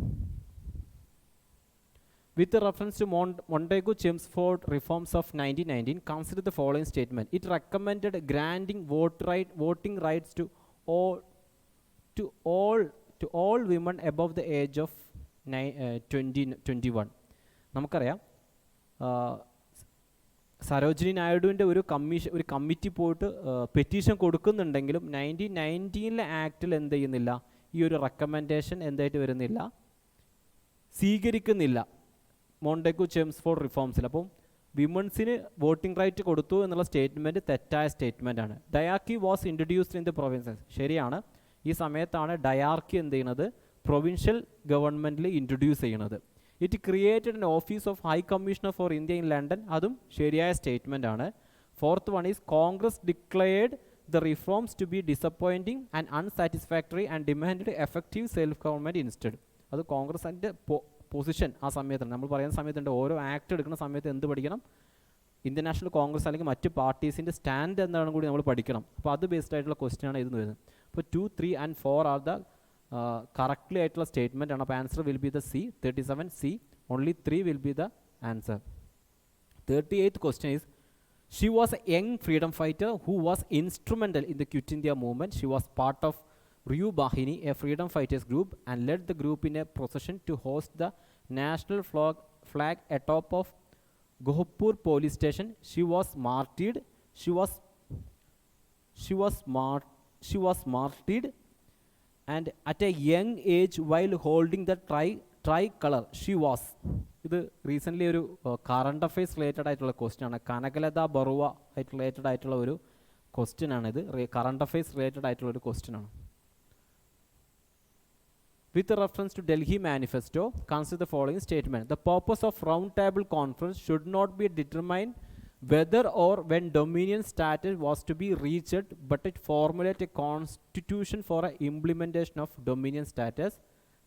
with reference to Montesquieu-Chelmsford reforms of 1919, consider the following statement. It recommended granting voting rights to all women above the age of 21. നമുക്കറിയാം സരോജിനി നായിഡുവിൻ്റെ ഒരു കമ്മിറ്റി പോയിട്ട് പെറ്റീഷൻ കൊടുക്കുന്നുണ്ടെങ്കിലും 1919 ആക്റ്റിൽ എന്ത് ചെയ്യുന്നില്ല, ഈ ഒരു റെക്കമെൻഡേഷൻ എന്തായിട്ട് വരുന്നില്ല, സ്വീകരിക്കുന്നില്ല മോണ്ടെഗു ചെംസ്ഫോർഡ് റിഫോംസിൽ. അപ്പം വിമൻസിന് വോട്ടിംഗ് റൈറ്റ് കൊടുത്തു എന്നുള്ള സ്റ്റേറ്റ്മെൻറ്റ് തെറ്റായ സ്റ്റേറ്റ്മെൻ്റ് ആണ്. Dyarchy was introduced in the provinces. ശരിയാണ്, ഈ സമയത്താണ് ഡയാർക്കി എന്ത് ചെയ്യുന്നത്, പ്രൊവിൻഷ്യൽ ഗവൺമെൻറ്റിൽ ഇൻട്രൊഡ്യൂസ് ചെയ്യുന്നത്. It created N office of high commissioner for India in London. അതും ശരിയായ സ്റ്റേറ്റ്മെൻ്റ് ആണ്. Fourth one is Congress declared the reforms to be disappointing and unsatisfactory and demanded effective self government instead. അത് കോൺഗ്രസിൻ്റെ position ആ സമയത്താണ്. നമ്മൾ പറയുന്ന സമയത്തുണ്ട് ഓരോ ആക്ട് എടുക്കുന്ന സമയത്ത് എന്ത് പഠിക്കണം, ഇന്ത്യൻ നാഷണൽ കോൺഗ്രസ് അല്ലെങ്കിൽ മറ്റ് പാർട്ടീസിൻ്റെ സ്റ്റാൻഡ് എന്താണെന്ന് കൂടി നമ്മൾ പഠിക്കണം. അപ്പോൾ അത് ബേസ്ഡ് ആയിട്ടുള്ള ക്വസ്റ്റ്യൻ ആണ് ഇത് വരുന്നത്. അപ്പോൾ 2, 3 and 4 ആർ ദ കറക്റ്റ്ലി ആയിട്ടുള്ള സ്റ്റേറ്റ്മെൻറ്റ് ആണ്. അപ്പോൾ answer will be the C, 37C. Only 3 will be the answer. 38th question is, she was a young freedom fighter who was instrumental in the Quit India movement. She was part of Riu Bahini, a freedom fighters group, and led the group in a procession to hoist the national flag atop of Gohpur police station. She was martyred. She was martyred, and at a young age while holding the tricolor. She was. ഇത് recently ഒരു current affairs related ആയിട്ടുള്ള question ആണ്. കനകലത ബറുവ ആയിട്ട് related ആയിട്ടുള്ള ഒരു question ആണ് ഇത്. Current affairs related ആയിട്ടുള്ള ഒരു ക്വസ്റ്റ്യൻ ആണ്. With reference to Delhi manifesto consider the following statement. The purpose of round table conference should not be determine whether or when dominion status was to be reached, but it formulate a constitution for a implementation of dominion status.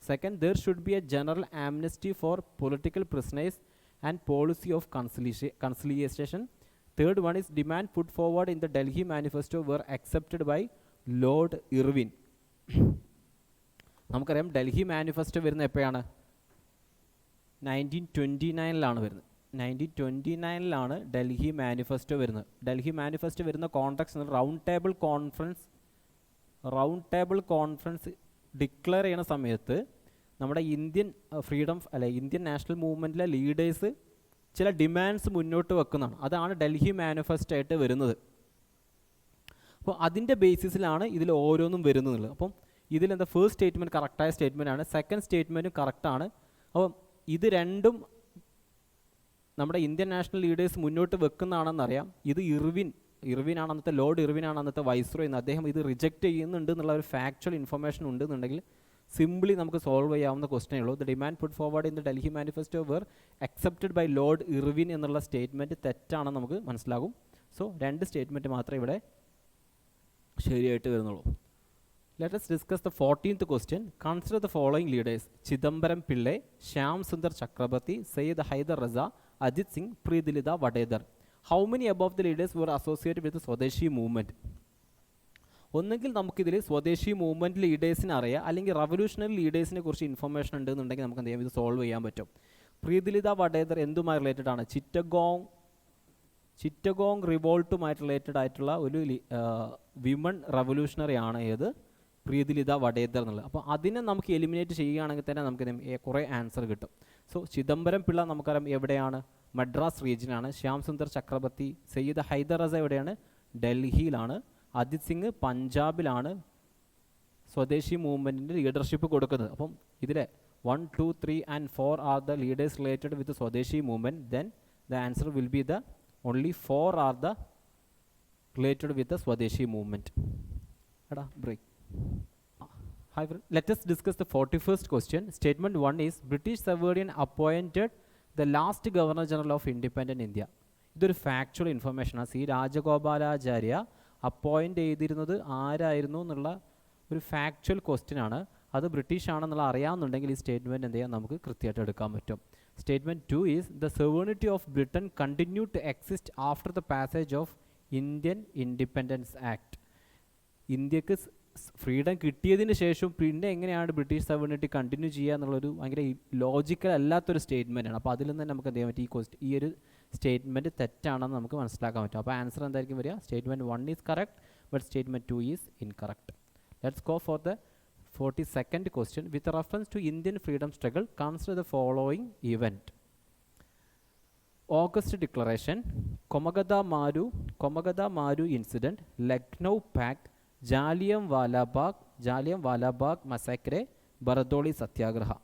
Second, there should be a general amnesty for political prisoners and policy of conciliation. Third one is demand put forward in the Delhi manifesto were accepted by Lord Irwin. നമുക്കറിയാം Delhi manifesto വരുന്നത് എപ്പോഴാണ്, 1929 വരുന്നത്. 1929 Delhi manifesto വരുന്നത്. Delhi manifesto വരുന്ന context round table conference declare ചെയ്യുന്ന സമയത്ത് നമ്മുടെ Indian national മൂവ്മെൻറ്റിലെ leaders ചില ഡിമാൻഡ്സ് മുന്നോട്ട് വെക്കുന്നതാണ്. അതാണ് ഡൽഹി മാനിഫെസ്റ്റോ ആയിട്ട് വരുന്നത്. അപ്പോൾ അതിൻ്റെ ബേസിസിലാണ് ഇതിൽ ഓരോന്നും വരുന്നത്. അപ്പം ഇതിലെന്താ ഫസ്റ്റ് സ്റ്റേറ്റ്മെൻറ്റ് കറക്റ്റായ സ്റ്റേറ്റ്മെൻ്റ് ആണ്, സെക്കൻഡ് സ്റ്റേറ്റ്മെൻറ്റും കറക്റ്റാണ്. അപ്പം ഇത് രണ്ടും നമ്മുടെ ഇന്ത്യൻ നാഷണൽ ലീഡേഴ്സ് മുന്നോട്ട് വെക്കുന്നതാണെന്നറിയാം. ഇത് ഇർവിനാണ് അന്നത്തെ ലോർഡ് ഇർവിനാണ് അന്നത്തെ വൈസ്രോയ് എന്ന്. അദ്ദേഹം ഇത് റിജക്റ്റ് ചെയ്യുന്നുണ്ട് എന്നുള്ള ഒരു ഫാക്ച്വൽ ഇൻഫർമേഷൻ ഉണ്ടെന്നുണ്ടെങ്കിൽ സിംപ്ലി നമുക്ക് സോൾവ് ചെയ്യാവുന്ന ക്വസ്റ്റനേ ഉള്ളൂ. The demand put forward in the Delhi manifesto were accepted by Lord Irwin എന്നുള്ള സ്റ്റേറ്റ്മെൻറ്റ് തെറ്റാണെന്ന് നമുക്ക് മനസ്സിലാകും. സോ 2 സ്റ്റേറ്റ്മെൻറ്റ് മാത്രമേ ഇവിടെ ശരിയായിട്ട് വരുന്നുള്ളൂ. Let us discuss the 14th question. Consider the following leaders: Chidambaram Pillai, Shyam Sundar Chakrabarti, Syed Haidar Raza, Ajit Singh, Preethlita Vadedar. How many above the leaders were associated with the Swadeshi movement? ഒന്നെങ്കിൽ നമുക്കിതിൽ സ്വദേശി movement ലീഡേഴ്സിനെ അറിയാം, അല്ലെങ്കിൽ revolutionary ലീഡേഴ്സിനെ കുറിച്ച് information ഉണ്ടെന്നുണ്ടെങ്കിൽ നമുക്ക് എന്ത് ചെയ്യാം, ഇത് സോൾവ് ചെയ്യാൻ പറ്റും. പ്രീതിലിത വഡേദർ എന്തുമായി റിലേറ്റഡ് ആണ്? ചിറ്റഗോങ് റിവോൾട്ടുമായിട്ട് റിലേറ്റഡ് ആയിട്ടുള്ള ഒരു വിമൺ റവല്യൂഷണറി ആണ് ഏത്, പ്രീതിലിത വഡേദർ എന്നുള്ളത്. അപ്പോൾ അതിനെ നമുക്ക് എലിമിനേറ്റ് ചെയ്യുകയാണെങ്കിൽ തന്നെ നമുക്ക് കുറേ ആൻസർ കിട്ടും. സോ ചിദംബരം പിള്ള നമുക്കറിയാം എവിടെയാണ്, മദ്രാസ് റീജിയനാണ്. ശ്യാം സുന്ദർ ചക്രവർത്തി, സയ്യിദ് ഹൈദർ റസ എവിടെയാണ്, ഡൽഹിയിലാണ്. അജിത് സിംഗ് പഞ്ചാബിലാണ് സ്വദേശി മൂവ്മെൻറ്റിൻ്റെ ലീഡർഷിപ്പ് കൊടുക്കുന്നത്. അപ്പം ഇതിലെ 1, 2, 3 and 4 are the leaders related with swadeshi movement. Then the answer will be the only 4 are the related with the Swadeshi movement. Break. Hi, let us discuss the 41st question. Statement 1 is British sovereign appointed the last Governor General of Independent India. ഇതൊരു factual ഇൻഫർമേഷനാണ്. C Rajagopalacharya appoint ചെയ്തിരുന്നത് ആരായിരുന്നു എന്നുള്ള ഒരു factual question ആണ്. അത് British ആണെന്നുള്ള അറിയാമെന്നുണ്ടെങ്കിൽ ഈ statement എന്ത് ചെയ്യാൻ നമുക്ക് കൃത്യമായിട്ട് എടുക്കാൻ പറ്റും. Statement 2 is the sovereignty of Britain continued to exist after the passage of Indian Independence Act. ഇന്ത്യക്ക് ഫ്രീഡം കിട്ടിയതിന് ശേഷം പിന്നെ എങ്ങനെയാണ് ബ്രിട്ടീഷ് സോവറിനിറ്റി കണ്ടിന്യൂ ചെയ്യുക എന്നുള്ളൊരു ഭയങ്കര ലോജിക്കൽ അല്ലാത്തൊരു സ്റ്റേറ്റ്മെൻറ്റാണ്. അപ്പോൾ അതിൽ നിന്ന് നമുക്ക് എന്ത് ചെയ്യാൻ പറ്റും, ഈ ഒരു സ്റ്റേറ്റ്മെൻറ്റ് തെറ്റാണെന്ന് നമുക്ക് മനസ്സിലാക്കാൻ പറ്റും. അപ്പോൾ ആൻസർ എന്തായിരിക്കും വരിക? Statement 1 is correct, but statement 2 is incorrect. Let's go for the 42nd question. With reference to Indian freedom struggle, consider the following event: August Declaration, Komagata Maru incident, Lucknow Pact, Jallianwala Bagh massacre, Baradoli Satyagraha.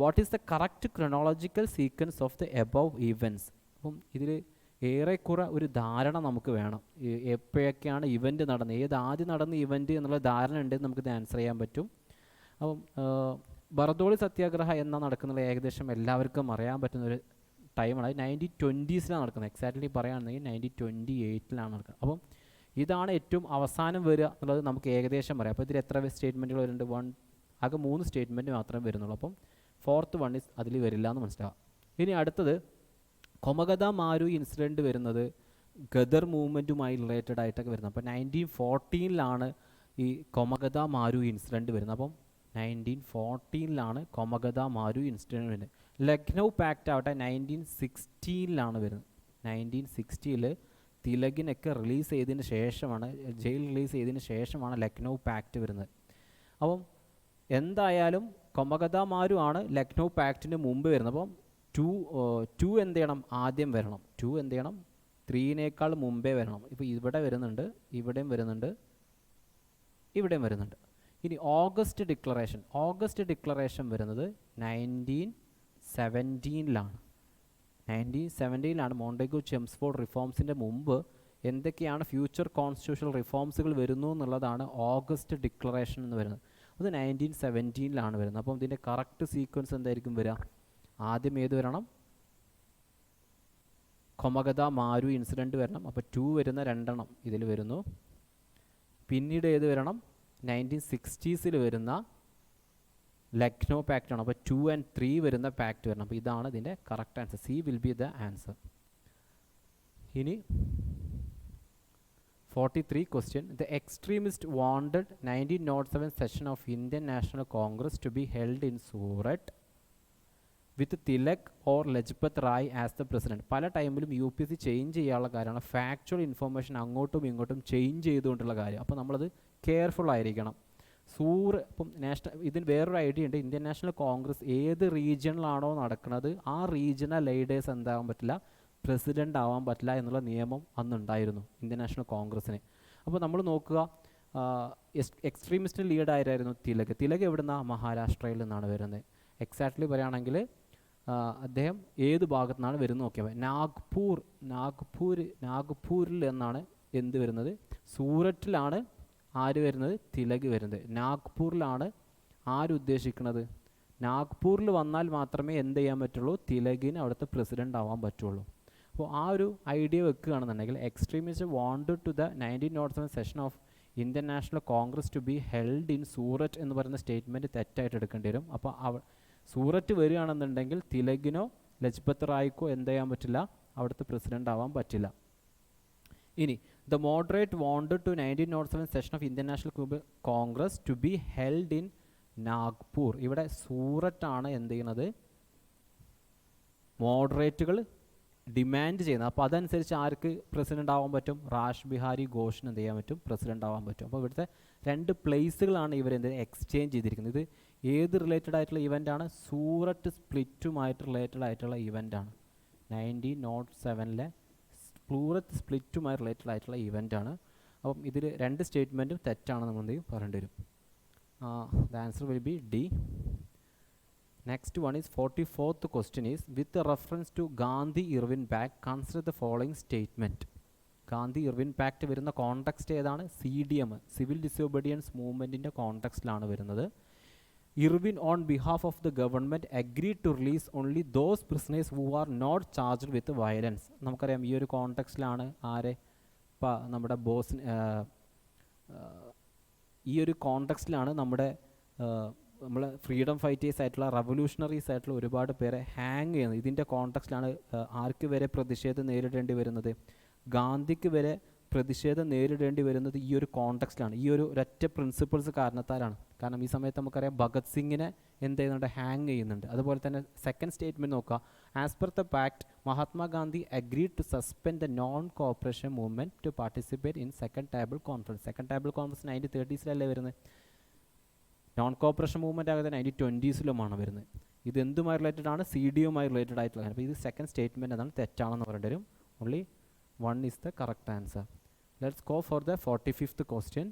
What is the correct chronological sequence of the above events. അപ്പം ഇതിൽ ഏറെക്കുറെ ഒരു ധാരണ നമുക്ക് വേണം, എപ്പോഴൊക്കെയാണ് event നടന്നത്, ഏത് ആദ്യം നടന്ന ഇവൻറ്റ് എന്നുള്ള ധാരണ ഉണ്ടെങ്കിൽ നമുക്കിത് ആൻസർ ചെയ്യാൻ പറ്റും. അപ്പം ബർദോളി സത്യാഗ്രഹ എന്നാ നടക്കുന്നത് ഏകദേശം എല്ലാവർക്കും അറിയാൻ പറ്റുന്നൊരു ടൈമാണ്. അത് 1920s നടക്കുന്നത്. എക്സാക്ട്ലി പറയുകയാണെങ്കിൽ 1928 നടക്കുന്നത്. അപ്പം ഇതാണ് ഏറ്റവും അവസാനം വരിക എന്നുള്ളത് നമുക്ക് ഏകദേശം പറയാം. അപ്പോൾ ഇതിൽ എത്ര സ്റ്റേറ്റ്മെൻറ്റുകൾ വരുന്നുണ്ട്? ആകെ 3 സ്റ്റേറ്റ്മെൻറ്റ് മാത്രമേ വരുന്നുള്ളൂ. അപ്പം 4th വൺ അതിൽ വരില്ല എന്ന് മനസ്സിലാക്കാം. ഇനി അടുത്തത് കൊമഗത മാരു ഇൻസിഡൻറ്റ് വരുന്നത് ഗദർ മൂവ്മെൻറ്റുമായി റിലേറ്റഡ് ആയിട്ടൊക്കെ വരുന്നത്. അപ്പോൾ 1914 ഈ കൊമഗത മാരു ഇൻസിഡൻറ്റ് വരുന്നത്. അപ്പം 1914 കൊമഗത മാരു ഇൻസിഡൻറ്റ് വരുന്നത്. ലക്നൗ പാക്റ്റ് ആവട്ടെ 1916 വരുന്നത്. 1960 തിലകിനൊക്കെ റിലീസ് ചെയ്തതിന് ശേഷമാണ്, ജയിൽ റിലീസ് ചെയ്തതിന് ശേഷമാണ് ലക്നൗ പാക്റ്റ് വരുന്നത്. അപ്പം എന്തായാലും കൊമഗത മാരു ആണ് ലക്നൗ പാക്റ്റിന് മുമ്പ് വരുന്നത്. അപ്പം ടു എന്ത് ചെയ്യണം? ആദ്യം വരണം. 2 എന്ത് ചെയ്യണം? 3നേക്കാൾ മുമ്പേ വരണം. ഇപ്പോൾ ഇവിടെ വരുന്നുണ്ട്, ഇവിടെയും വരുന്നുണ്ട്, ഇവിടെയും വരുന്നുണ്ട്. ഇനി ഓഗസ്റ്റ് ഡിക്ലറേഷൻ വരുന്നത് 1917 1917 മോണ്ടേഗു ചെംസ്ഫോർഡ് റിഫോംസിൻ്റെ മുമ്പ് എന്തൊക്കെയാണ് ഫ്യൂച്ചർ കോൺസ്റ്റിറ്റ്യൂഷണൽ റിഫോംസുകൾ വരുന്നു എന്നുള്ളതാണ് ഓഗസ്റ്റ് ഡിക്ലറേഷൻ എന്ന് വരുന്നത്. അത് 1917 വരുന്നത്. അപ്പം ഇതിൻ്റെ കറക്റ്റ് സീക്വൻസ് എന്തായിരിക്കും വരിക? ആദ്യം ഏത് വരണം? കൊമഗത മാരു ഇൻസിഡൻറ്റ് വരണം. അപ്പോൾ 2 വരുന്ന 2 ഇതിൽ വരുന്നു. പിന്നീട് ഏത് വരണം? 1960s വരുന്ന ലക്നൗ പാക്റ്റ് ആണ്. അപ്പോൾ 2 and 3 വരുന്ന പാക്റ്റ് വരണം. അപ്പോൾ ഇതാണ് ഇതിൻ്റെ correct answer. C will be the answer. ഇനി 43 question. The extremist wanted 1907 session of Indian national Congress to be held in Surat with Tilak or Lajpat Rai as the president. പല ടൈമിലും UPSC ചേഞ്ച് ചെയ്യാനുള്ള കാര്യമാണ്. ഫാക്ച്വൽ ഇൻഫർമേഷൻ അങ്ങോട്ടും ഇങ്ങോട്ടും ചേഞ്ച് ചെയ്തുകൊണ്ടുള്ള കാര്യം. അപ്പോൾ നമ്മളത് കെയർഫുൾ ആയിരിക്കണം. ഇപ്പം ഇതിന് വേറൊരു ഐഡിയ ഉണ്ട്. ഇന്ത്യൻ നാഷണൽ കോൺഗ്രസ് ഏത് റീജിയണിലാണോ നടക്കുന്നത് ആ റീജിയണൽ ലീഡേഴ്സ് എന്താകാൻ പറ്റില്ല? പ്രസിഡൻ്റ് ആവാൻ പറ്റില്ല എന്നുള്ള നിയമം അന്നുണ്ടായിരുന്നു ഇന്ത്യൻ നാഷണൽ കോൺഗ്രസ്സിന്. അപ്പോൾ നമ്മൾ നോക്കുക, എക്സ്ട്രീമിസ്റ്റ് ലീഡ് ആയിരുന്നു തിലക് എവിടുന്നാണ്? മഹാരാഷ്ട്രയിൽ നിന്നാണ് വരുന്നത്. എക്സാക്ട്ലി പറയുകയാണെങ്കിൽ അദ്ദേഹം ഏത് ഭാഗത്തു നിന്നാണ് വരുന്നത് നോക്കിയാൽ നാഗ്പൂരിൽ എന്നാണ് എന്ത് വരുന്നത്? സൂററ്റിലാണ് ആര് വരുന്നത്? തിലക് വരുന്നത്. നാഗ്പൂരിലാണ് ആരുദ്ദേശിക്കുന്നത്? നാഗ്പൂരിൽ വന്നാൽ മാത്രമേ എന്ത് ചെയ്യാൻ പറ്റുള്ളൂ? തിലകിന് അവിടുത്തെ പ്രസിഡൻ്റ് ആവാൻ പറ്റുള്ളൂ. അപ്പോൾ ആ ഒരു ഐഡിയ വെക്കുകയാണെന്നുണ്ടെങ്കിൽ extremist wanted to the 1907 session of Indian national Congress to be held in Surat എന്ന് പറയുന്ന സ്റ്റേറ്റ്മെൻറ്റ് തെറ്റായിട്ട് എടുക്കേണ്ടി വരും. അപ്പോൾ സൂററ്റ് വരികയാണെന്നുണ്ടെങ്കിൽ തിലകിനോ ലജ്പത് റായ്ക്കോ എന്ത് ചെയ്യാൻ പറ്റില്ല? അവിടുത്തെ പ്രസിഡൻ്റ് ആവാൻ പറ്റില്ല. ഇനി the moderate wanted to 1907 session of Indian national Congress to be held in Nagpur. ഇവിടെ സൂററ്റാണ് എന്ത് ചെയ്യുന്നത്? മോഡറേറ്റുകൾ ഡിമാൻഡ് ചെയ്യുന്നത്. അപ്പോൾ അതനുസരിച്ച് ആർക്ക് പ്രസിഡൻ്റ് ആവാൻ പറ്റും? റാഷ് ബിഹാരി ഘോഷിന് എന്ത് ചെയ്യാൻ പറ്റും? പ്രസിഡൻ്റ് ആവാൻ പറ്റും. അപ്പോൾ ഇവിടുത്തെ 2 പ്ലേസുകളാണ് ഇവരെന്ത് എക്സ്ചേഞ്ച് ചെയ്തിരിക്കുന്നത്. ഇത് ഏത് റിലേറ്റഡ് ആയിട്ടുള്ള ഇവൻ്റാണ്? സൂററ്റ് സ്പ്ലിറ്റുമായിട്ട് റിലേറ്റഡ് ആയിട്ടുള്ള ഇവൻ്റാണ്. 1907 സൂറത്ത് സ്പ്ലിറ്റുമായി റിലേറ്റഡ് ആയിട്ടുള്ള ഇവൻ്റാണ്. അപ്പം ഇതിൽ 2 സ്റ്റേറ്റ്മെൻറ്റും തെറ്റാണെന്ന് നമ്മൾ എന്ത് പറയേണ്ടി വരും. The answer will B D. Next one is 44th question is, with reference to Gandhi-Irwin Pact, consider the following statement. Gandhi-Irwin Pact വരുന്ന കോണ്ടെക്സ്റ്റ് ഏതാണ്? CDM, സിവിൽ ഡിസോബീഡിയൻസ് മൂവ്മെൻറ്റിൻ്റെ കോണ്ടെക്സ്റ്റിലാണ് വരുന്നത്. Irwin on behalf of the government agreed to release only those prisoners who are not charged with violence. നമുക്കറിയാം ഈ ഒരു കോണ്ടെക്സ്റ്റിലാണ് നമ്മുടെ boss ഈ ഒരു കോണ്ടെക്സ്റ്റിലാണ് നമ്മൾ ഫ്രീഡം ഫൈറ്റേഴ്സ് ആയിട്ടുള്ള റവല്യൂഷണറീസ് ആയിട്ടുള്ള ഒരുപാട് പേരെ ഹാങ് ചെയ്യുന്നത്. ഇതിൻ്റെ കോണ്ടെക്സ്റ്റിലാണ് ആർക്ക് വരെ പ്രതിഷേധം നേരിടേണ്ടി വരുന്നത്? ഗാന്ധിക്ക് വരെ പ്രതിഷേധം നേരിടേണ്ടി വരുന്നത് ഈ ഒരു കോണ്ടെക്സ്റ്റിലാണ്. ഈ ഒരു ഒരൊറ്റ പ്രിൻസിപ്പിൾസ് കാരണത്താലാണ്. കാരണം ഈ സമയത്ത് നമുക്കറിയാം ഭഗത് സിംഗിനെ എന്ത് ചെയ്യുന്നുണ്ട്? ഹാങ് ചെയ്യുന്നുണ്ട്. അതുപോലെ തന്നെ സെക്കൻഡ് സ്റ്റേറ്റ്മെൻറ്റ് നോക്കുക. As per the pact Mahatma Gandhi agreed to suspend the non corporation movement to participate in second table conference. Second table conference 1930s വരുന്നത്. നോൺ കോപ്പറേഷൻ മൂവ്മെൻറ്റ് ആകെ 1920s വരുന്നത്. ഇത് എന്തുമായി റിലേറ്റഡ് ആണ്? CDയുമായി റിലേറ്റഡ് ആയിട്ടുള്ള. അപ്പോൾ ഇത് സെക്കൻഡ് സ്റ്റേറ്റ്മെൻറ്റ് അതാണ് തെറ്റാണെന്ന് പറയേണ്ടി വരും. Only 1 is the correct answer. Let's go for the 45th question.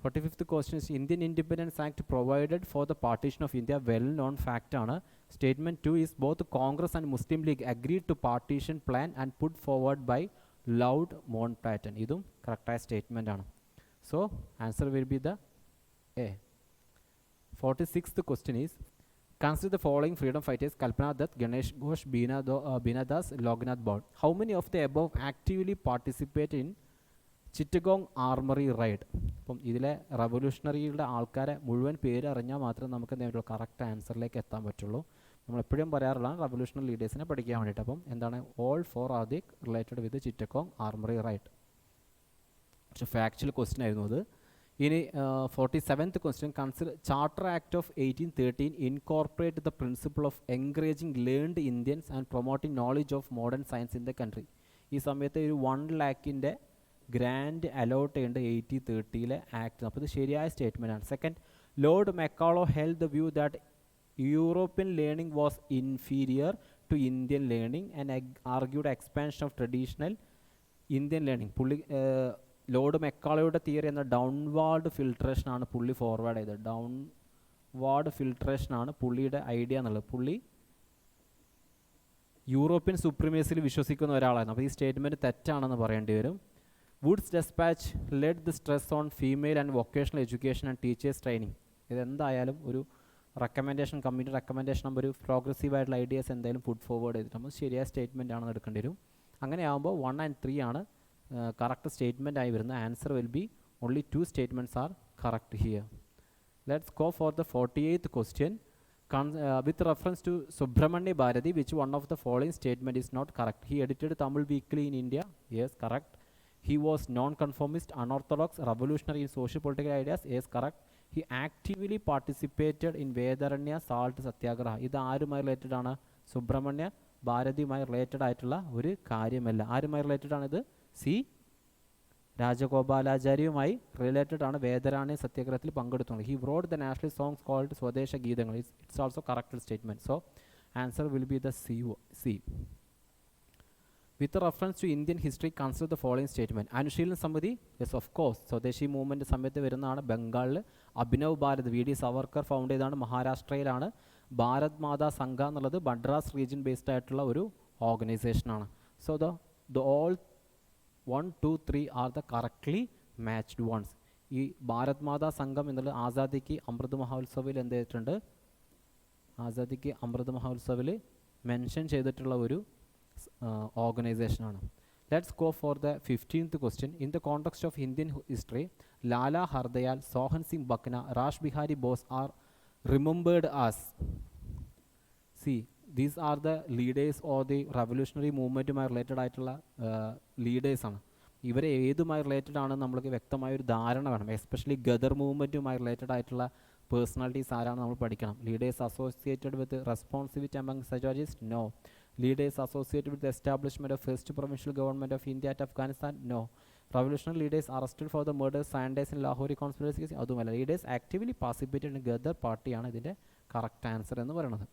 45th question is Indian Independence Act provided for the partition of India. Well-known fact ആണ്. Statement 2 is both Congress and Muslim League agreed to partition plan and put forward by Lord Mountbatten. ഇതും കറക്റ്റായ statement ആണ്. So answer will be the A. 46th question is consider the following freedom fighters: Kalpana Dutt, Ganesh Ghosh, Beena Das, Loknath Baud. How many of the above actively participate in Chittagong armoury ride? അപ്പം ഇതിലെ റവല്യൂഷണറിയുടെ ആൾക്കാരെ മുഴുവൻ പേര് അറിഞ്ഞാൽ മാത്രമേ നമുക്ക് എന്ത് പറ്റുള്ളൂ, കറക്റ്റ് ആൻസറിലേക്ക് എത്താൻ പറ്റുള്ളൂ. നമ്മളെപ്പോഴും പറയാറുള്ള റവല്യൂഷണറി ലീഡേഴ്സിനെ പഠിക്കാൻ വേണ്ടിയിട്ട്. അപ്പം എന്താണ് all for are the related with Chittagong armoury ride. പക്ഷേ ഫാക്ച്വൽ ക്വസ്റ്റ്യൻ ആയിരുന്നു അത്. ഇനി 47th question consider charter act of 1813 incorporate the principle of encouraging learned Indians and promoting knowledge of modern science in the country. ഈ സമയത്ത് ഒരു 1 lakhൻ്റെ grand allot ചെയ്യേണ്ട 1830 act. അപ്പോൾ ഇത് ശരിയായ സ്റ്റേറ്റ്മെൻ്റ് ആണ്. Second, Lord Macaulay held the view that European learning was inferior to Indian learning and argued expansion of traditional Indian learning. പുള്ളി Lord മെക്കാളോയുടെ തിയറി എന്ന ഡൗൺവാർഡ് ഫിൽട്രേഷനാണ് പുള്ളി ഫോർവേഡ് ചെയ്തത്. ഡൗൺവാർഡ് ഫിൽട്രേഷനാണ് പുള്ളിയുടെ ഐഡിയ എന്നുള്ളത്. പുള്ളി യൂറോപ്യൻ സുപ്രീമേസിൽ വിശ്വസിക്കുന്ന ഒരാളായിരുന്നു. അപ്പോൾ ഈ സ്റ്റേറ്റ്മെൻറ്റ് തെറ്റാണെന്ന് പറയേണ്ടി വരും. Wood's despatch led the stress on female and vocational education and teachers training. ഇതെന്തായാലും ഒരു റെക്കമെൻഡേഷൻ, കമ്മിറ്റി റെക്കമെൻഡേഷൻ നമ്പർ, ഒരു പ്രോഗ്രസീവ് ആയിട്ടുള്ള ഐഡിയാസ് എന്തായാലും ഫുഡ് ഫോർവേഡ് ചെയ്തിട്ട് നമ്മൾ ശരിയായ സ്റ്റേറ്റ്മെൻ്റ് ആണെന്ന് എടുക്കേണ്ടി വരും. അങ്ങനെ ആകുമ്പോൾ 1 and 3 ആണ് കറക്റ്റ് സ്റ്റേറ്റ്മെൻ്റ് ആയി വരുന്നത്. Answer will B only 2 statements are correct here. Let's go for the 48th question. With reference to Subramanya Bharati, which one of the following statement is not correct? He edited Tamil Weekly in India. Yes, correct. He was non-conformist, unorthodox, revolutionary in social political ideas. Yes, correct. He actively participated in Vedaranya Salt Satyagraha. ഇത് ആരുമായി related ആണ്? Subrahmanya ഭാരതിയുമായി related ആയിട്ടുള്ള ഒരു കാര്യമല്ല. ആരുമായി related ആണിത്? C രാജഗോപാലാചാര്യയുമായി related ആണ്. വേദരാണ്യ സത്യാഗ്രഹത്തിൽ പങ്കെടുത്തുള്ളത്. He wrote the national songs called Swadesa Geethangal. It's also correct statement. So answer will be the C. With reference to Indian history, consider the following statement. Anushilan Samiti, yes of course, Swadeshi movement സമയത്ത് വരുന്നതാണ്. ബംഗാളിൽ Abhinav Bharat V D Savarkar found ചെയ്താണ്. മഹാരാഷ്ട്രയിലാണ്. ഭാരത് മാതാ സംഘ എന്നുള്ളത് Madras region based ആയിട്ടുള്ള ഒരു ഓർഗനൈസേഷനാണ്. So the all 1, 2, 3 are the correctly matched ones. ഈ ഭാരത് മാതാ സംഘം എന്നുള്ളത് ആസാദിക്ക് അമൃത് മഹോത്സവിൽ എന്ത് ചെയ്തിട്ടുണ്ട്? ആസാദിക്ക് അമൃത് മഹോത്സവിൽ മെൻഷൻ ചെയ്തിട്ടുള്ള ഒരു ഓർഗനൈസേഷനാണ്. Let's go for the 15th question. In the context of Indian history, Lala Hardayal, Sohan Singh ബക്ന, Rash Behari Bose are remembered as. C these are the leaders or the revolutionary മൂവ്മെൻറ്റുമായി റിലേറ്റഡ് ആയിട്ടുള്ള ലീഡേഴ്സാണ്. ഇവരെ ഏതുമായി റിലേറ്റഡ് ആണെന്ന് നമ്മൾക്ക് വ്യക്തമായൊരു ധാരണ വേണം. എസ്പെഷ്യലി ഗദർ മൂവ്മെൻറ്റുമായി റിലേറ്റഡ് ആയിട്ടുള്ള പേഴ്സണാലിറ്റീസ് ആരാണ് നമ്മൾ പഠിക്കണം. Leaders associated with responsibility among സജോജിസ്റ്റ്? No. Leaders associated with the establishment of first provincial government of India at Afghanistan? No. Revolutionary leaders arrested for the murders, Sanders and Lahori conspiracies? അതുമല്ല. Leaders actively participated in Ghadar party ആണ് ഇതിൻ്റെ correct answer എന്ന് പറയുന്നത്.